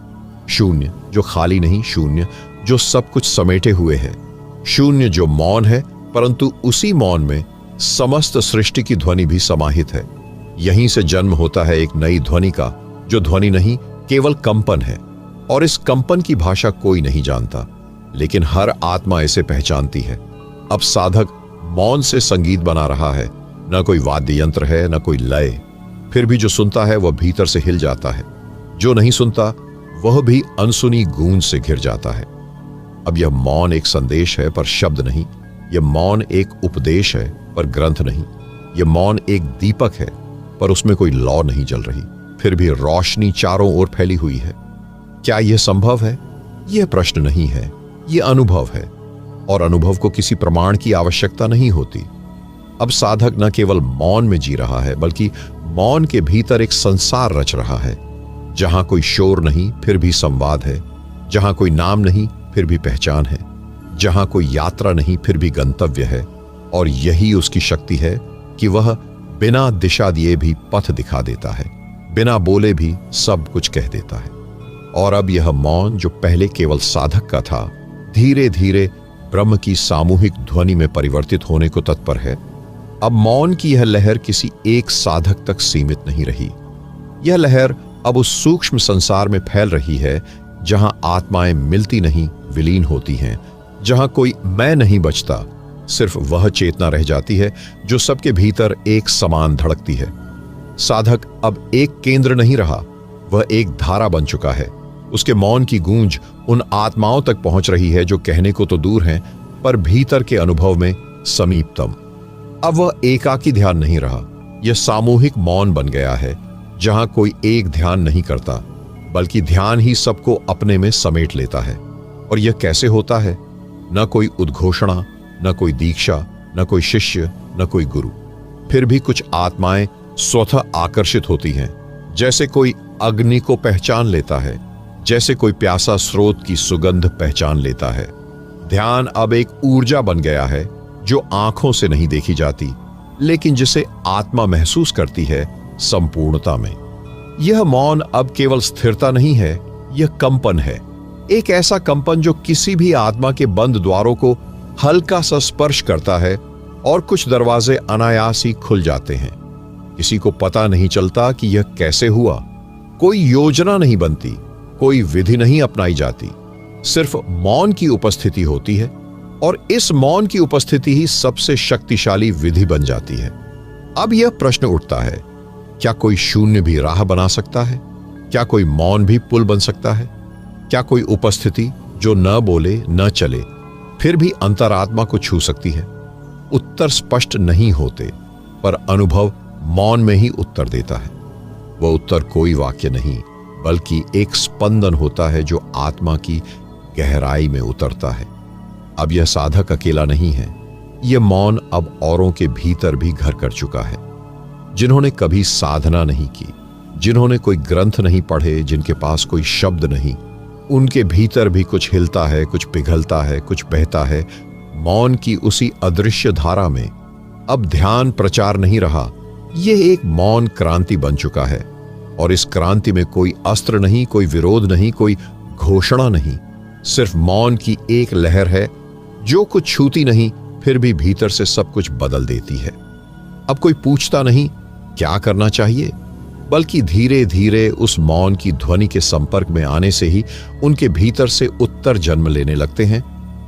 शून्य जो खाली नहीं, शून्य जो सब कुछ समेटे हुए है, शून्य जो मौन है, परंतु उसी मौन में समस्त सृष्टि की ध्वनि भी समाहित है। यहीं से जन्म होता है एक नई ध्वनि का, जो ध्वनि नहीं, केवल कंपन है। और इस कंपन की भाषा कोई नहीं जानता, लेकिन हर आत्मा इसे पहचानती है। अब साधक मौन से संगीत बना रहा है। न कोई वाद्य यंत्र है, न कोई लय, फिर भी जो सुनता है वह भीतर से हिल जाता है, जो नहीं सुनता वह भी अनसुनी गूंज से घिर जाता है। अब यह मौन एक संदेश है पर शब्द नहीं, यह मौन एक उपदेश है पर ग्रंथ नहीं, यह मौन एक दीपक है पर उसमें कोई लौ नहीं जल रही, फिर भी रोशनी चारों ओर फैली हुई है। क्या यह संभव है? यह प्रश्न नहीं है, यह अनुभव है, और अनुभव को किसी प्रमाण की आवश्यकता नहीं होती। अब साधक न केवल मौन में जी रहा है, बल्कि मौन के भीतर एक संसार रच रहा है, जहां कोई शोर नहीं फिर भी संवाद है, जहां कोई नाम नहीं फिर भी पहचान है, जहां कोई यात्रा नहीं फिर भी गंतव्य है। और यही उसकी शक्ति है कि वह बिना दिशा दिए भी पथ दिखा देता है, बिना बोले भी सब कुछ कह देता है। और अब यह मौन जो पहले केवल साधक का था, धीरे धीरे ब्रह्म की सामूहिक ध्वनि में परिवर्तित होने को तत्पर है। अब मौन की यह लहर किसी एक साधक तक सीमित नहीं रही। यह लहर अब उस सूक्ष्म संसार में फैल रही है जहां आत्माएं मिलती नहीं, विलीन होती हैं, जहां कोई मैं नहीं बचता, सिर्फ वह चेतना रह जाती है जो सबके भीतर एक समान धड़कती है। साधक अब एक केंद्र नहीं रहा, वह एक धारा बन चुका है। उसके मौन की गूंज उन आत्माओं तक पहुंच रही है जो कहने को तो दूर हैं, पर भीतर के अनुभव में समीपतम। अब वह एकाकी ध्यान नहीं रहा, यह सामूहिक मौन बन गया है, जहां कोई एक ध्यान नहीं करता, बल्कि ध्यान ही सबको अपने में समेट लेता है। और यह कैसे होता है? न कोई उद्घोषणा, न कोई दीक्षा, न कोई शिष्य, न कोई गुरु। फिर भी कुछ आत्माएं स्वतः आकर्षित होती हैं, जैसे कोई अग्नि को पहचान लेता है, जैसे कोई प्यासा स्रोत की सुगंध पहचान लेता है। ध्यान अब एक ऊर्जा बन गया है जो आंखों से नहीं देखी जाती, लेकिन जिसे आत्मा महसूस करती है संपूर्णता में। यह मौन अब केवल स्थिरता नहीं है, यह कंपन है, एक ऐसा कंपन जो किसी भी आत्मा के बंद द्वारों को हल्का सा स्पर्श करता है और कुछ दरवाजे अनायास ही खुल जाते हैं। किसी को पता नहीं चलता कि यह कैसे हुआ, कोई योजना नहीं बनती, कोई विधि नहीं अपनाई जाती, सिर्फ मौन की उपस्थिति होती है, और इस मौन की उपस्थिति ही सबसे शक्तिशाली विधि बन जाती है। अब यह प्रश्न उठता है, क्या कोई शून्य भी राह बना सकता है? क्या कोई मौन भी पुल बन सकता है? क्या कोई उपस्थिति जो न बोले न चले फिर भी अंतरात्मा को छू सकती है? उत्तर स्पष्ट नहीं होते, पर अनुभव मौन में ही उत्तर देता है। वह उत्तर कोई वाक्य नहीं, बल्कि एक स्पंदन होता है जो आत्मा की गहराई में उतरता है। अब यह साधक अकेला नहीं है, यह मौन अब औरों के भीतर भी घर कर चुका है। जिन्होंने कभी साधना नहीं की, जिन्होंने कोई ग्रंथ नहीं पढ़े, जिनके पास कोई शब्द नहीं, उनके भीतर भी कुछ हिलता है, कुछ पिघलता है, कुछ बहता है। मौन की उसी अदृश्य धारा में अब ध्यान प्रचार नहीं रहा, यह एक मौन क्रांति बन चुका है। और इस क्रांति में कोई अस्त्र नहीं, कोई विरोध नहीं, कोई घोषणा नहीं, सिर्फ मौन की एक लहर है जो कुछ छूती नहीं, फिर भी भीतर से सब कुछ बदल देती है। अब कोई पूछता नहीं क्या करना चाहिए, बल्कि धीरे धीरे उस मौन की ध्वनि के संपर्क में आने से ही उनके भीतर से उत्तर जन्म लेने लगते हैं।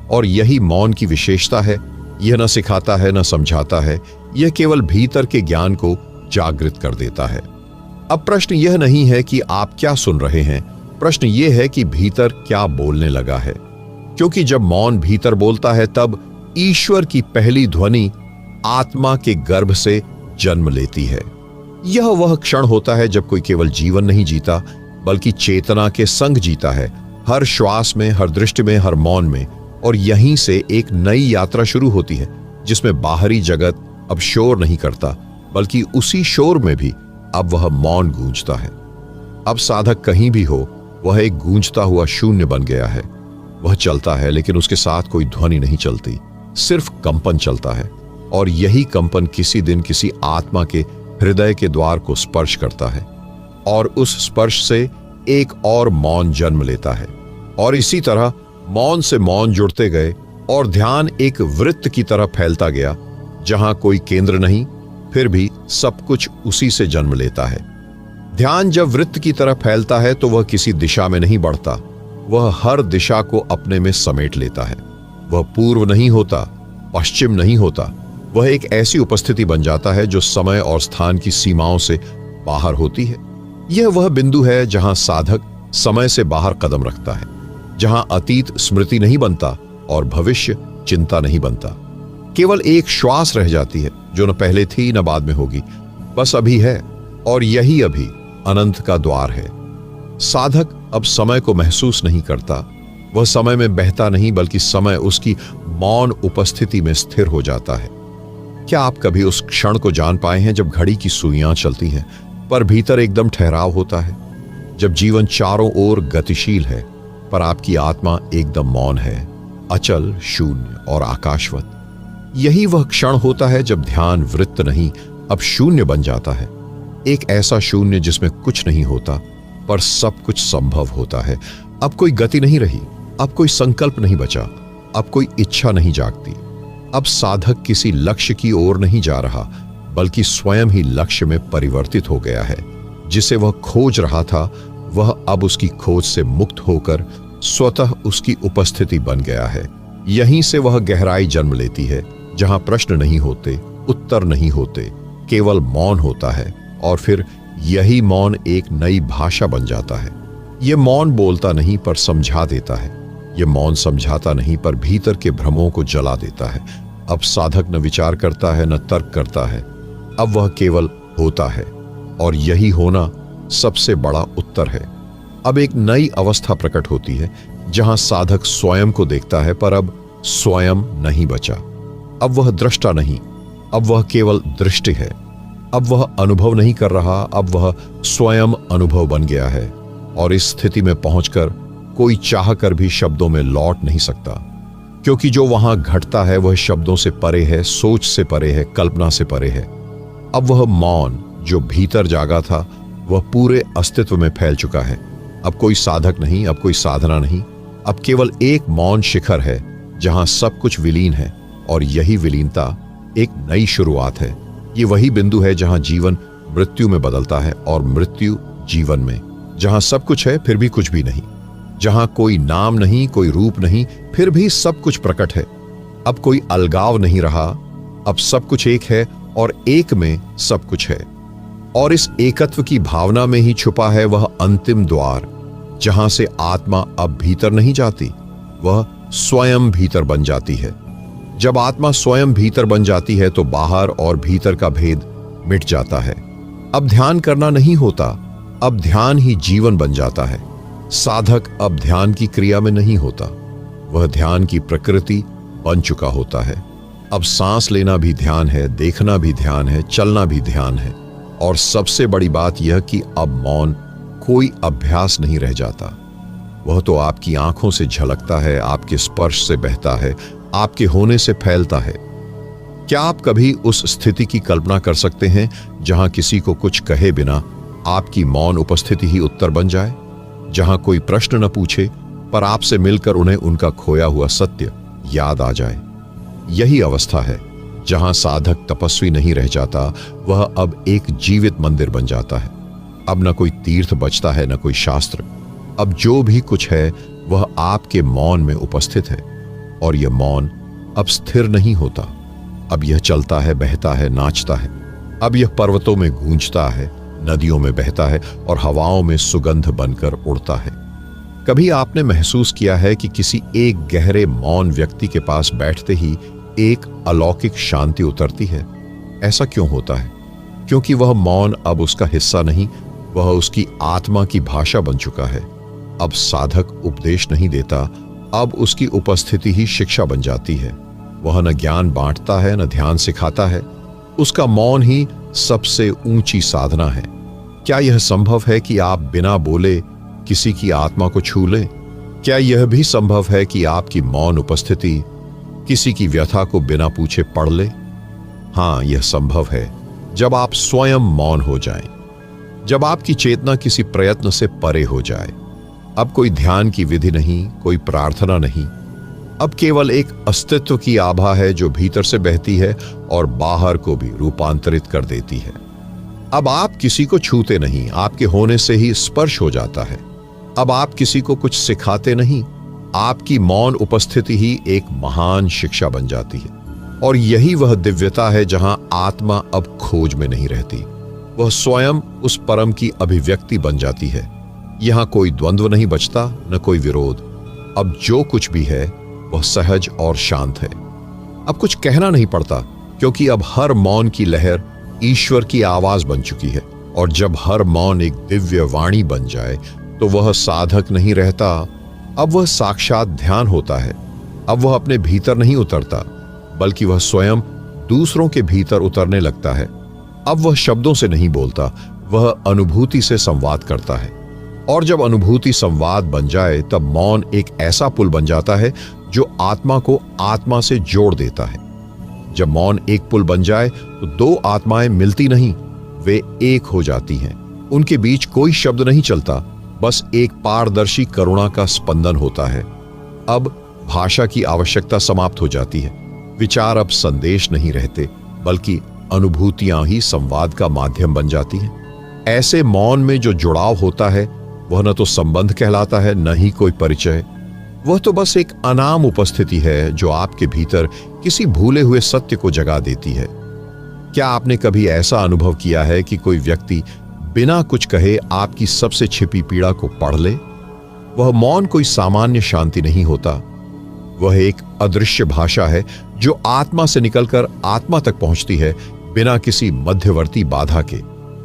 और यही मौन की विशेषता है, यह न सिखाता है न समझाता है, यह केवल भीतर के ज्ञान को जागृत कर देता है। अब प्रश्न यह नहीं है कि आप क्या सुन रहे हैं, प्रश्न यह है कि भीतर क्या बोलने लगा है। क्योंकि जब मौन भीतर बोलता है, तब ईश्वर की पहली ध्वनि आत्मा के गर्भ से जन्म लेती है। यह वह क्षण होता है जब कोई केवल जीवन नहीं जीता, बल्कि चेतना के संग जीता है, हर श्वास में, हर दृष्टि में, हर मौन में। और यहीं से एक नई यात्रा शुरू होती है, जिसमें बाहरी जगत अब शोर नहीं करता, बल्कि उसी शोर में भी अब वह मौन गूंजता है। अब साधक कहीं भी हो, वह एक गूंजता हुआ शून्य बन गया है। वह चलता है, लेकिन उसके साथ कोई ध्वनि नहीं चलती, सिर्फ कंपन चलता है। और यही कंपन किसी दिन किसी आत्मा के हृदय के द्वार को स्पर्श करता है, और उस स्पर्श से एक और मौन जन्म लेता है। और इसी तरह मौन से मौन जुड़ते गए, और ध्यान एक वृत्त की तरह फैलता गया, जहां कोई केंद्र नहीं, फिर भी सब कुछ उसी से जन्म लेता है। ध्यान जब वृत्त की तरह फैलता है तो वह किसी दिशा में नहीं बढ़ता, वह हर दिशा को अपने में समेट लेता है। वह पूर्व नहीं होता, पश्चिम नहीं होता, वह एक ऐसी उपस्थिति बन जाता है जो समय और स्थान की सीमाओं से बाहर होती है। यह वह बिंदु है जहां साधक समय से बाहर कदम रखता है, जहां अतीत स्मृति नहीं बनता और भविष्य चिंता नहीं बनता। केवल एक श्वास रह जाती है जो न पहले थी न बाद में होगी, बस अभी है, और यही अभी अनंत का द्वार है। साधक अब समय को महसूस नहीं करता, वह समय में बहता नहीं बल्कि समय उसकी मौन उपस्थिति में स्थिर हो जाता है। क्या आप कभी उस क्षण को जान पाए हैं जब घड़ी की सुइयां चलती हैं पर भीतर एकदम ठहराव होता है, जब जीवन चारों ओर गतिशील है पर आपकी आत्मा एकदम मौन है, अचल, शून्य और आकाशवत? यही वह क्षण होता है जब ध्यान वृत्त नहीं अब शून्य बन जाता है, एक ऐसा शून्य जिसमें कुछ नहीं होता पर सब कुछ संभव होता है। अब कोई गति नहीं रही, अब कोई संकल्प नहीं बचा, अब कोई इच्छा नहीं जागती। अब साधक किसी लक्ष्य की ओर नहीं जा रहा बल्कि स्वयं ही लक्ष्य में परिवर्तित हो गया है। जिसे वह खोज रहा था वह अब उसकी खोज से मुक्त होकर स्वतः उसकी उपस्थिति बन गया है। यहीं से वह गहराई जन्म लेती है जहां प्रश्न नहीं होते, उत्तर नहीं होते, केवल मौन होता है, और फिर यही मौन एक नई भाषा बन जाता है। यह मौन बोलता नहीं पर समझा देता है, यह मौन समझाता नहीं पर भीतर के भ्रमों को जला देता है। अब साधक न विचार करता है न तर्क करता है, अब वह केवल होता है, और यही होना सबसे बड़ा उत्तर है। अब एक नई अवस्था प्रकट होती है जहां साधक स्वयं को देखता है पर अब स्वयं नहीं बचा। अब वह दृष्टा नहीं, अब वह केवल दृष्टि है। अब वह अनुभव नहीं कर रहा, अब वह स्वयं अनुभव बन गया है, और इस स्थिति में पहुंचकर कोई चाह कर भी शब्दों में लौट नहीं सकता, क्योंकि जो वहां घटता है वह शब्दों से परे है, सोच से परे है, कल्पना से परे है। अब वह मौन जो भीतर जागा था वह पूरे अस्तित्व में फैल चुका है। अब कोई साधक नहीं, अब कोई साधना नहीं, अब केवल एक मौन शिखर है जहां सब कुछ विलीन है, और यही विलीनता एक नई शुरुआत है। ये वही बिंदु है जहां जीवन मृत्यु में बदलता है और मृत्यु जीवन में, जहां सब कुछ है फिर भी कुछ भी नहीं, जहां कोई नाम नहीं, कोई रूप नहीं, फिर भी सब कुछ प्रकट है। अब कोई अलगाव नहीं रहा, अब सब कुछ एक है और एक में सब कुछ है, और इस एकत्व की भावना में ही छुपा है वह अंतिम द्वार जहां से आत्मा अब भीतर नहीं जाती, वह स्वयं भीतर बन जाती है। जब आत्मा स्वयं भीतर बन जाती है तो बाहर और भीतर का भेद मिट जाता है। अब ध्यान करना नहीं होता, अब ध्यान ही जीवन बन जाता है। साधक अब ध्यान की क्रिया में नहीं होता, वह ध्यान की प्रकृति बन चुका होता है। अब सांस लेना भी ध्यान है, देखना भी ध्यान है, चलना भी ध्यान है, और सबसे बड़ी बात यह कि अब मौन कोई अभ्यास नहीं रह जाता। वह तो आपकी आंखों से झलकता है, आपके स्पर्श से बहता है, आपके होने से फैलता है। क्या आप कभी उस स्थिति की कल्पना कर सकते हैं जहां किसी को कुछ कहे बिना आपकी मौन उपस्थिति ही उत्तर बन जाए, जहां कोई प्रश्न न पूछे पर आपसे मिलकर उन्हें उनका खोया हुआ सत्य याद आ जाए? यही अवस्था है जहां साधक तपस्वी नहीं रह जाता, वह अब एक जीवित मंदिर बन जाता है। अब न कोई तीर्थ बचता है, न कोई शास्त्र। अब जो भी कुछ है वह आपके मौन में उपस्थित है, और यह मौन अब स्थिर नहीं होता। अब यह चलता है, बहता है, नाचता है। अब यह पर्वतों में गूंजता है, नदियों में बहता है और हवाओं में सुगंध बनकर उड़ता है। कभी आपने महसूस किया है कि किसी एक गहरे मौन व्यक्ति के पास बैठते ही एक अलौकिक शांति उतरती है? ऐसा क्यों होता है? क्योंकि वह मौन अब उसका हिस्सा नहीं, वह उसकी आत्मा की भाषा बन चुका है। अब साधक उपदेश नहीं देता, अब उसकी उपस्थिति ही शिक्षा बन जाती है। वह न ज्ञान बांटता है, न ध्यान सिखाता है, उसका मौन ही सबसे ऊंची साधना है। क्या यह संभव है कि आप बिना बोले किसी की आत्मा को छू लें? क्या यह भी संभव है कि आपकी मौन उपस्थिति किसी की व्यथा को बिना पूछे पढ़ ले? हाँ, यह संभव है जब आप स्वयं मौन हो जाएं, जब आपकी चेतना किसी प्रयत्न से परे हो जाए। अब कोई ध्यान की विधि नहीं, कोई प्रार्थना नहीं, अब केवल एक अस्तित्व की आभा है जो भीतर से बहती है और बाहर को भी रूपांतरित कर देती है। अब आप किसी को छूते नहीं, आपके होने से ही स्पर्श हो जाता है। अब आप किसी को कुछ सिखाते नहीं, आपकी मौन उपस्थिति ही एक महान शिक्षा बन जाती है। और यही वह दिव्यता है जहां आत्मा अब खोज में नहीं रहती, वह स्वयं उस परम की अभिव्यक्ति बन जाती है। यहां कोई द्वंद्व नहीं बचता, न कोई विरोध। अब जो कुछ भी है वह सहज और शांत है। अब कुछ कहना नहीं पड़ता, क्योंकि अब हर मौन की लहर ईश्वर की आवाज बन चुकी है। और जब हर मौन एक दिव्य वाणी बन जाए तो वह साधक नहीं रहता, अब वह साक्षात ध्यान होता है। अब वह अपने भीतर नहीं उतरता, बल्कि वह स्वयं दूसरों के भीतर उतरने लगता है। अब वह शब्दों से नहीं बोलता, वह अनुभूति से संवाद करता है। और जब अनुभूति संवाद बन जाए तब मौन एक ऐसा पुल बन जाता है जो आत्मा को आत्मा से जोड़ देता है। जब मौन एक पुल बन जाए तो दो आत्माएं मिलती नहीं, वे एक हो जाती हैं। उनके बीच कोई शब्द नहीं चलता, बस एक पारदर्शी करुणा का स्पंदन होता है। अब भाषा की आवश्यकता समाप्त हो जाती है। विचार अब संदेश नहीं रहते, बल्कि अनुभूतियां ही संवाद का माध्यम बन जाती हैं। ऐसे मौन में जो जुड़ाव होता है वह न तो संबंध कहलाता है, न ही कोई परिचय। वह तो बस एक अनाम उपस्थिति है जो आपके भीतर किसी भूले हुए सत्य को जगा देती है। क्या आपने कभी ऐसा अनुभव किया है कि कोई व्यक्ति बिना कुछ कहे आपकी सबसे छिपी पीड़ा को पढ़ ले? वह मौन कोई सामान्य शांति नहीं होता, वह एक अदृश्य भाषा है जो आत्मा से निकलकर आत्मा तक पहुंचती है, बिना किसी मध्यवर्ती बाधा के।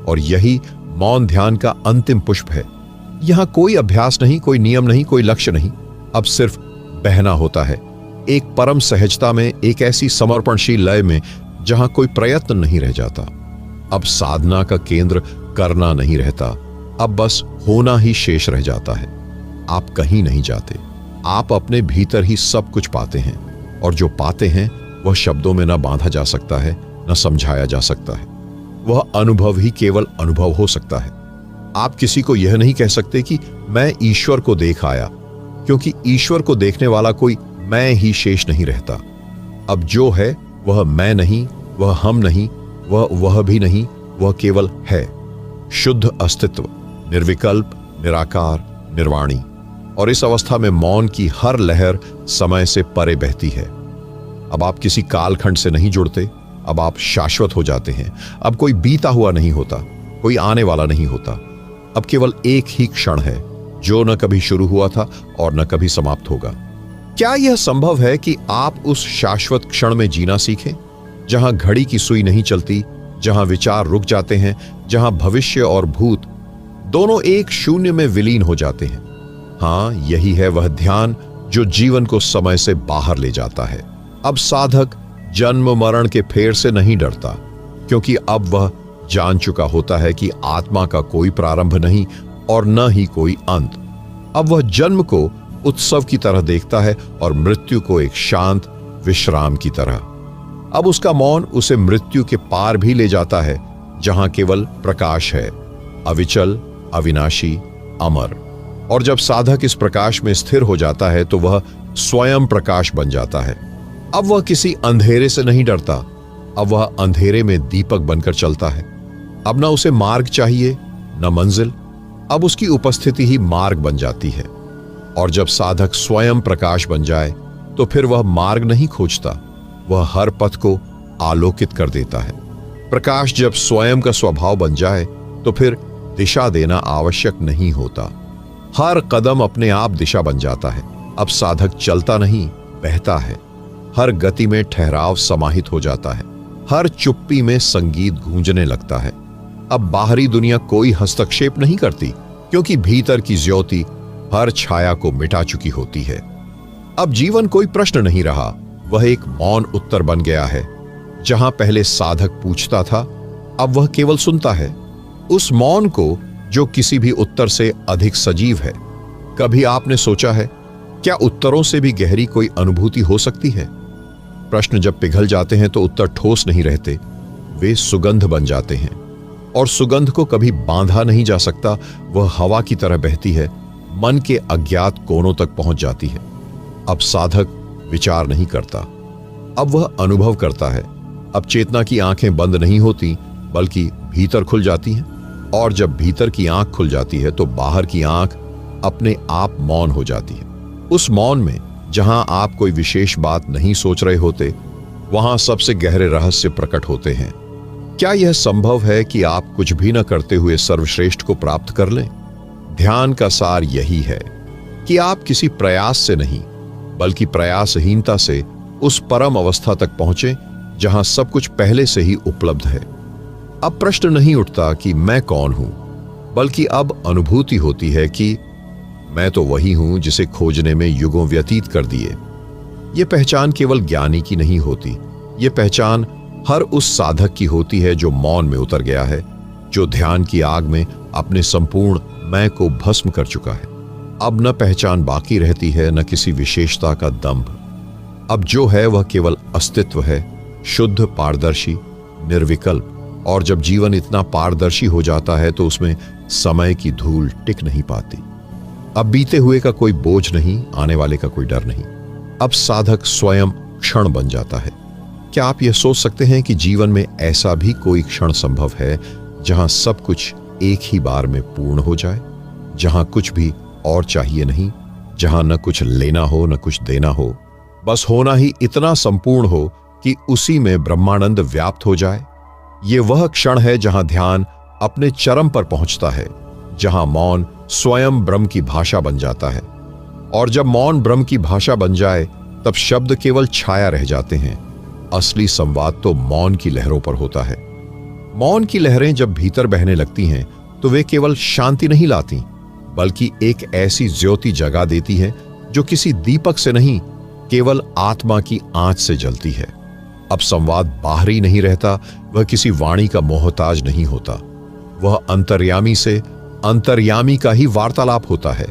और यही मौन ध्यान का अंतिम पुष्प है। यहां कोई अभ्यास नहीं, कोई नियम नहीं, कोई लक्ष्य नहीं। अब सिर्फ बहना होता है, एक परम सहजता में, एक ऐसी समर्पणशील लय में जहां कोई प्रयत्न नहीं रह जाता। अब साधना का केंद्र करना नहीं रहता, अब बस होना ही शेष रह जाता है। आप कहीं नहीं जाते, आप अपने भीतर ही सब कुछ पाते हैं। और जो पाते हैं वह शब्दों में न बांधा जा सकता है, न समझाया जा सकता है। वह अनुभव ही केवल अनुभव हो सकता है। आप किसी को यह नहीं कह सकते कि मैं ईश्वर को देख आया, क्योंकि ईश्वर को देखने वाला कोई मैं ही शेष नहीं रहता। अब जो है वह मैं नहीं, वह हम नहीं, वह भी नहीं, वह केवल है। शुद्ध अस्तित्व, निर्विकल्प, निराकार, निर्वाणी। और इस अवस्था में मौन की हर लहर समय से परे बहती है। अब आप किसी कालखंड से नहीं जुड़ते, अब आप शाश्वत हो जाते हैं। अब कोई बीता हुआ नहीं होता, कोई आने वाला नहीं होता। अब केवल एक ही क्षण है जो न कभी शुरू हुआ था और न कभी समाप्त होगा। क्या यह संभव है कि आप उस शाश्वत क्षण में जीना सीखें, जहां घड़ी की सुई नहीं चलती, जहां विचार रुक जाते हैं, जहां भविष्य और भूत दोनों एक शून्य में विलीन हो जाते हैं? हाँ, यही है वह ध्यान जो जीवन को समय से बाहर ले जाता है। अब साधक जन्म मरण के फेर से नहीं डरता, क्योंकि अब वह जान चुका होता है कि आत्मा का कोई प्रारंभ नहीं और न ही कोई अंत। अब वह जन्म को उत्सव की तरह देखता है और मृत्यु को एक शांत विश्राम की तरह। अब उसका मौन उसे मृत्यु के पार भी ले जाता है, जहां केवल प्रकाश है, अविचल, अविनाशी, अमर। और जब साधक इस प्रकाश में स्थिर हो जाता है तो वह स्वयं प्रकाश बन जाता है। अब वह किसी अंधेरे से नहीं डरता, अब वह अंधेरे में दीपक बनकर चलता है। अब न उसे मार्ग चाहिए न मंजिल, अब उसकी उपस्थिति ही मार्ग बन जाती है। और जब साधक स्वयं प्रकाश बन जाए तो फिर वह मार्ग नहीं खोजता, वह हर पथ को आलोकित कर देता है। प्रकाश जब स्वयं का स्वभाव बन जाए तो फिर दिशा देना आवश्यक नहीं होता, हर कदम अपने आप दिशा बन जाता है। अब साधक चलता नहीं, बहता है। हर गति में ठहराव समाहित हो जाता है, हर चुप्पी में संगीत गूंजने लगता है। अब बाहरी दुनिया कोई हस्तक्षेप नहीं करती, क्योंकि भीतर की ज्योति हर छाया को मिटा चुकी होती है। अब जीवन कोई प्रश्न नहीं रहा, वह एक मौन उत्तर बन गया है। जहां पहले साधक पूछता था, अब वह केवल सुनता है। उस मौन को जो किसी भी उत्तर से अधिक सजीव है। कभी आपने सोचा है, क्या उत्तरों से भी गहरी कोई अनुभूति हो सकती है? प्रश्न जब पिघल जाते हैं तो उत्तर ठोस नहीं रहते, वे सुगंध बन जाते हैं। और सुगंध को कभी बांधा नहीं जा सकता, वह हवा की तरह बहती है, मन के अज्ञात कोनों तक पहुंच जाती है। अब साधक विचार नहीं करता, अब वह अनुभव करता है। अब चेतना की आंखें बंद नहीं होती, बल्कि भीतर खुल जाती हैं। और जब भीतर की आंख खुल जाती है तो बाहर की आंख अपने आप मौन हो जाती है। उस मौन में जहां आप कोई विशेष बात नहीं सोच रहे होते, वहां सबसे गहरे रहस्य प्रकट होते हैं। क्या यह संभव है कि आप कुछ भी न करते हुए सर्वश्रेष्ठ को प्राप्त कर लें? ध्यान का सार यही है कि आप किसी प्रयास से नहीं बल्कि प्रयासहीनता से उस परम अवस्था तक पहुंचे जहां सब कुछ पहले से ही उपलब्ध है। अब प्रश्न नहीं उठता कि मैं कौन हूं, बल्कि अब अनुभूति होती है कि मैं तो वही हूं जिसे खोजने में युगों व्यतीत कर दिए। यह पहचान केवल ज्ञानी की नहीं होती, यह पहचान हर उस साधक की होती है जो मौन में उतर गया है, जो ध्यान की आग में अपने संपूर्ण मैं को भस्म कर चुका है। अब न पहचान बाकी रहती है, न किसी विशेषता का दंभ। अब जो है वह केवल अस्तित्व है, शुद्ध, पारदर्शी, निर्विकल्प। और जब जीवन इतना पारदर्शी हो जाता है तो उसमें समय की धूल टिक नहीं पाती। अब बीते हुए का कोई बोझ नहीं, आने वाले का कोई डर नहीं। अब साधक स्वयं क्षण बन जाता है। क्या आप यह सोच सकते हैं कि जीवन में ऐसा भी कोई क्षण संभव है जहां सब कुछ एक ही बार में पूर्ण हो जाए, जहां कुछ भी और चाहिए नहीं, जहां न कुछ लेना हो न कुछ देना हो, बस होना ही इतना संपूर्ण हो कि उसी में ब्रह्मानंद व्याप्त हो जाए? ये वह क्षण है जहां ध्यान अपने चरम पर पहुंचता है, जहां मौन स्वयं ब्रह्म की भाषा बन जाता है। और जब मौन ब्रह्म की भाषा बन जाए तब शब्द केवल छाया रह जाते हैं। असली संवाद तो मौन की लहरों पर होता है। मौन की लहरें जब भीतर बहने लगती हैं तो वे केवल शांति नहीं लाती, बल्कि एक ऐसी ज्योति जगा देती है जो किसी दीपक से नहीं, केवल आत्मा की आंच से जलती है। अब संवाद बाहरी नहीं रहता, वह किसी वाणी का मोहताज नहीं होता। वह अंतर्यामी से अंतर्यामी का ही वार्तालाप होता है,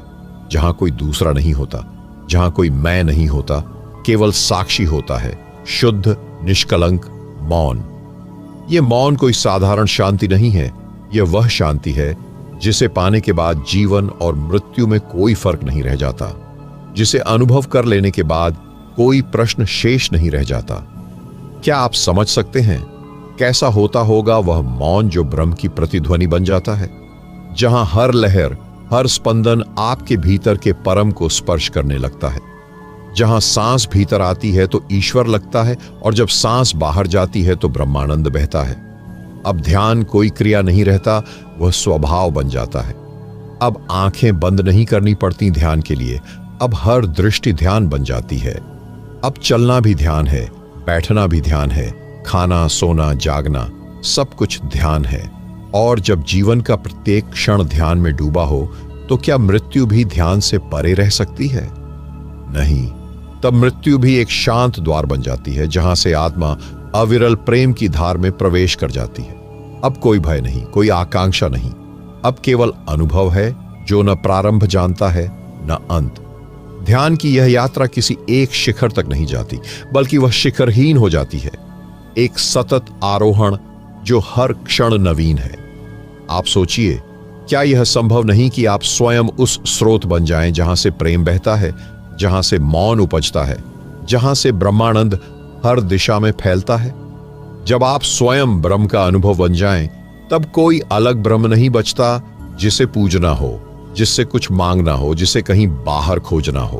जहां कोई दूसरा नहीं होता, जहां कोई मैं नहीं होता, केवल साक्षी होता है, शुद्ध, निष्कलंक मौन। यह मौन कोई साधारण शांति नहीं है, यह वह शांति है जिसे पाने के बाद जीवन और मृत्यु में कोई फर्क नहीं रह जाता, जिसे अनुभव कर लेने के बाद कोई प्रश्न शेष नहीं रह जाता। क्या आप समझ सकते हैं कैसा होता होगा वह मौन जो ब्रह्म की प्रतिध्वनि बन जाता है, जहां हर लहर, हर स्पंदन आपके भीतर के परम को स्पर्श करने लगता है, जहां सांस भीतर आती है तो ईश्वर लगता है और जब सांस बाहर जाती है तो ब्रह्मानंद बहता है। अब ध्यान कोई क्रिया नहीं रहता, वह स्वभाव बन जाता है। अब आंखें बंद नहीं करनी पड़ती ध्यान के लिए, अब हर दृष्टि ध्यान बन जाती है। अब चलना भी ध्यान है, बैठना भी ध्यान है, खाना, सोना, जागना, सब कुछ ध्यान है। और जब जीवन का प्रत्येक क्षण ध्यान में डूबा हो तो क्या मृत्यु भी ध्यान से परे रह सकती है? नहीं, तब मृत्यु भी एक शांत द्वार बन जाती है, जहां से आत्मा अविरल प्रेम की धार में प्रवेश कर जाती है। अब कोई भय नहीं, कोई आकांक्षा नहीं, अब केवल अनुभव है जो न प्रारंभ जानता है न अंत। ध्यान की यह यात्रा किसी एक शिखर तक नहीं जाती, बल्कि वह शिखरहीन हो जाती है, एक सतत आरोहण जो हर क्षण नवीन है। आप सोचिए, क्या यह संभव नहीं कि आप स्वयं उस स्रोत बन जाएं जहां से प्रेम बहता है, जहां से मौन उपजता है, जहां से ब्रह्मानंद हर दिशा में फैलता है? जब आप स्वयं ब्रह्म का अनुभव बन जाएं, तब कोई अलग ब्रह्म नहीं बचता जिसे पूजना हो, जिससे कुछ मांगना हो, जिसे कहीं बाहर खोजना हो।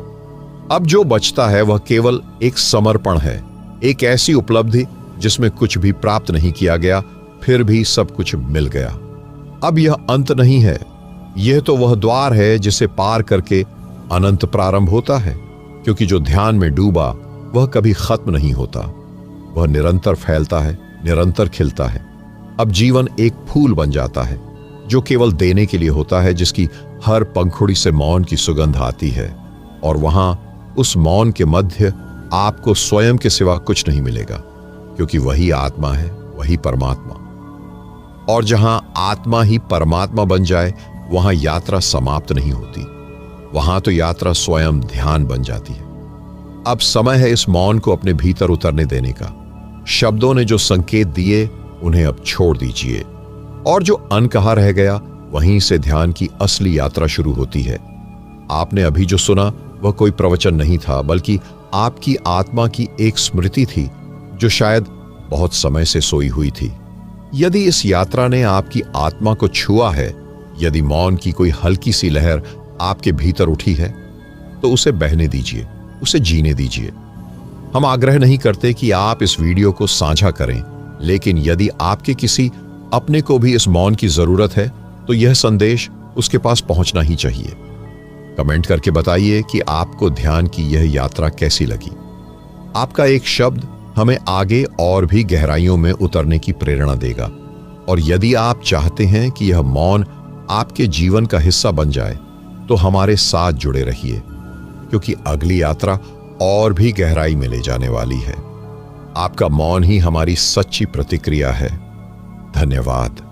अब जो बचता है वह केवल एक समर्पण है, एक ऐसी उपलब्धि जिसमें कुछ भी प्राप्त नहीं किया गया, फिर भी सब कुछ मिल गया। अब यह अंत नहीं है, यह तो वह द्वार है जिसे पार करके अनंत प्रारंभ होता है, क्योंकि जो ध्यान में डूबा वह कभी खत्म नहीं होता, वह निरंतर फैलता है, निरंतर खिलता है। अब जीवन एक फूल बन जाता है जो केवल देने के लिए होता है, जिसकी हर पंखुड़ी से मौन की सुगंध आती है, और वहां उस मौन के मध्य आपको स्वयं के सिवा कुछ नहीं मिलेगा, क्योंकि वही आत्मा है, वही परमात्मा। और जहां आत्मा ही परमात्मा बन जाए वहां यात्रा समाप्त नहीं होती, वहां तो यात्रा स्वयं ध्यान बन जाती है। अब समय है इस मौन को अपने भीतर उतरने देने का। शब्दों ने जो संकेत दिए उन्हें अब छोड़ दीजिए, और जो अनकहा रह गया वहीं से ध्यान की असली यात्रा शुरू होती है। आपने अभी जो सुना वह कोई प्रवचन नहीं था, बल्कि आपकी आत्मा की एक स्मृति थी जो शायद बहुत समय से सोई हुई थी। यदि इस यात्रा ने आपकी आत्मा को छुआ है, यदि मौन की कोई हल्की सी लहर आपके भीतर उठी है, तो उसे बहने दीजिए, उसे जीने दीजिए। हम आग्रह नहीं करते कि आप इस वीडियो को साझा करें, लेकिन यदि आपके किसी अपने को भी इस मौन की जरूरत है तो यह संदेश उसके पास पहुंचना ही चाहिए। कमेंट करके बताइए कि आपको ध्यान की यह यात्रा कैसी लगी। आपका एक शब्द हमें आगे और भी गहराइयों में उतरने की प्रेरणा देगा। और यदि आप चाहते हैं कि यह मौन आपके जीवन का हिस्सा बन जाए तो हमारे साथ जुड़े रहिए, क्योंकि अगली यात्रा और भी गहराई में ले जाने वाली है। आपका मौन ही हमारी सच्ची प्रतिक्रिया है। धन्यवाद।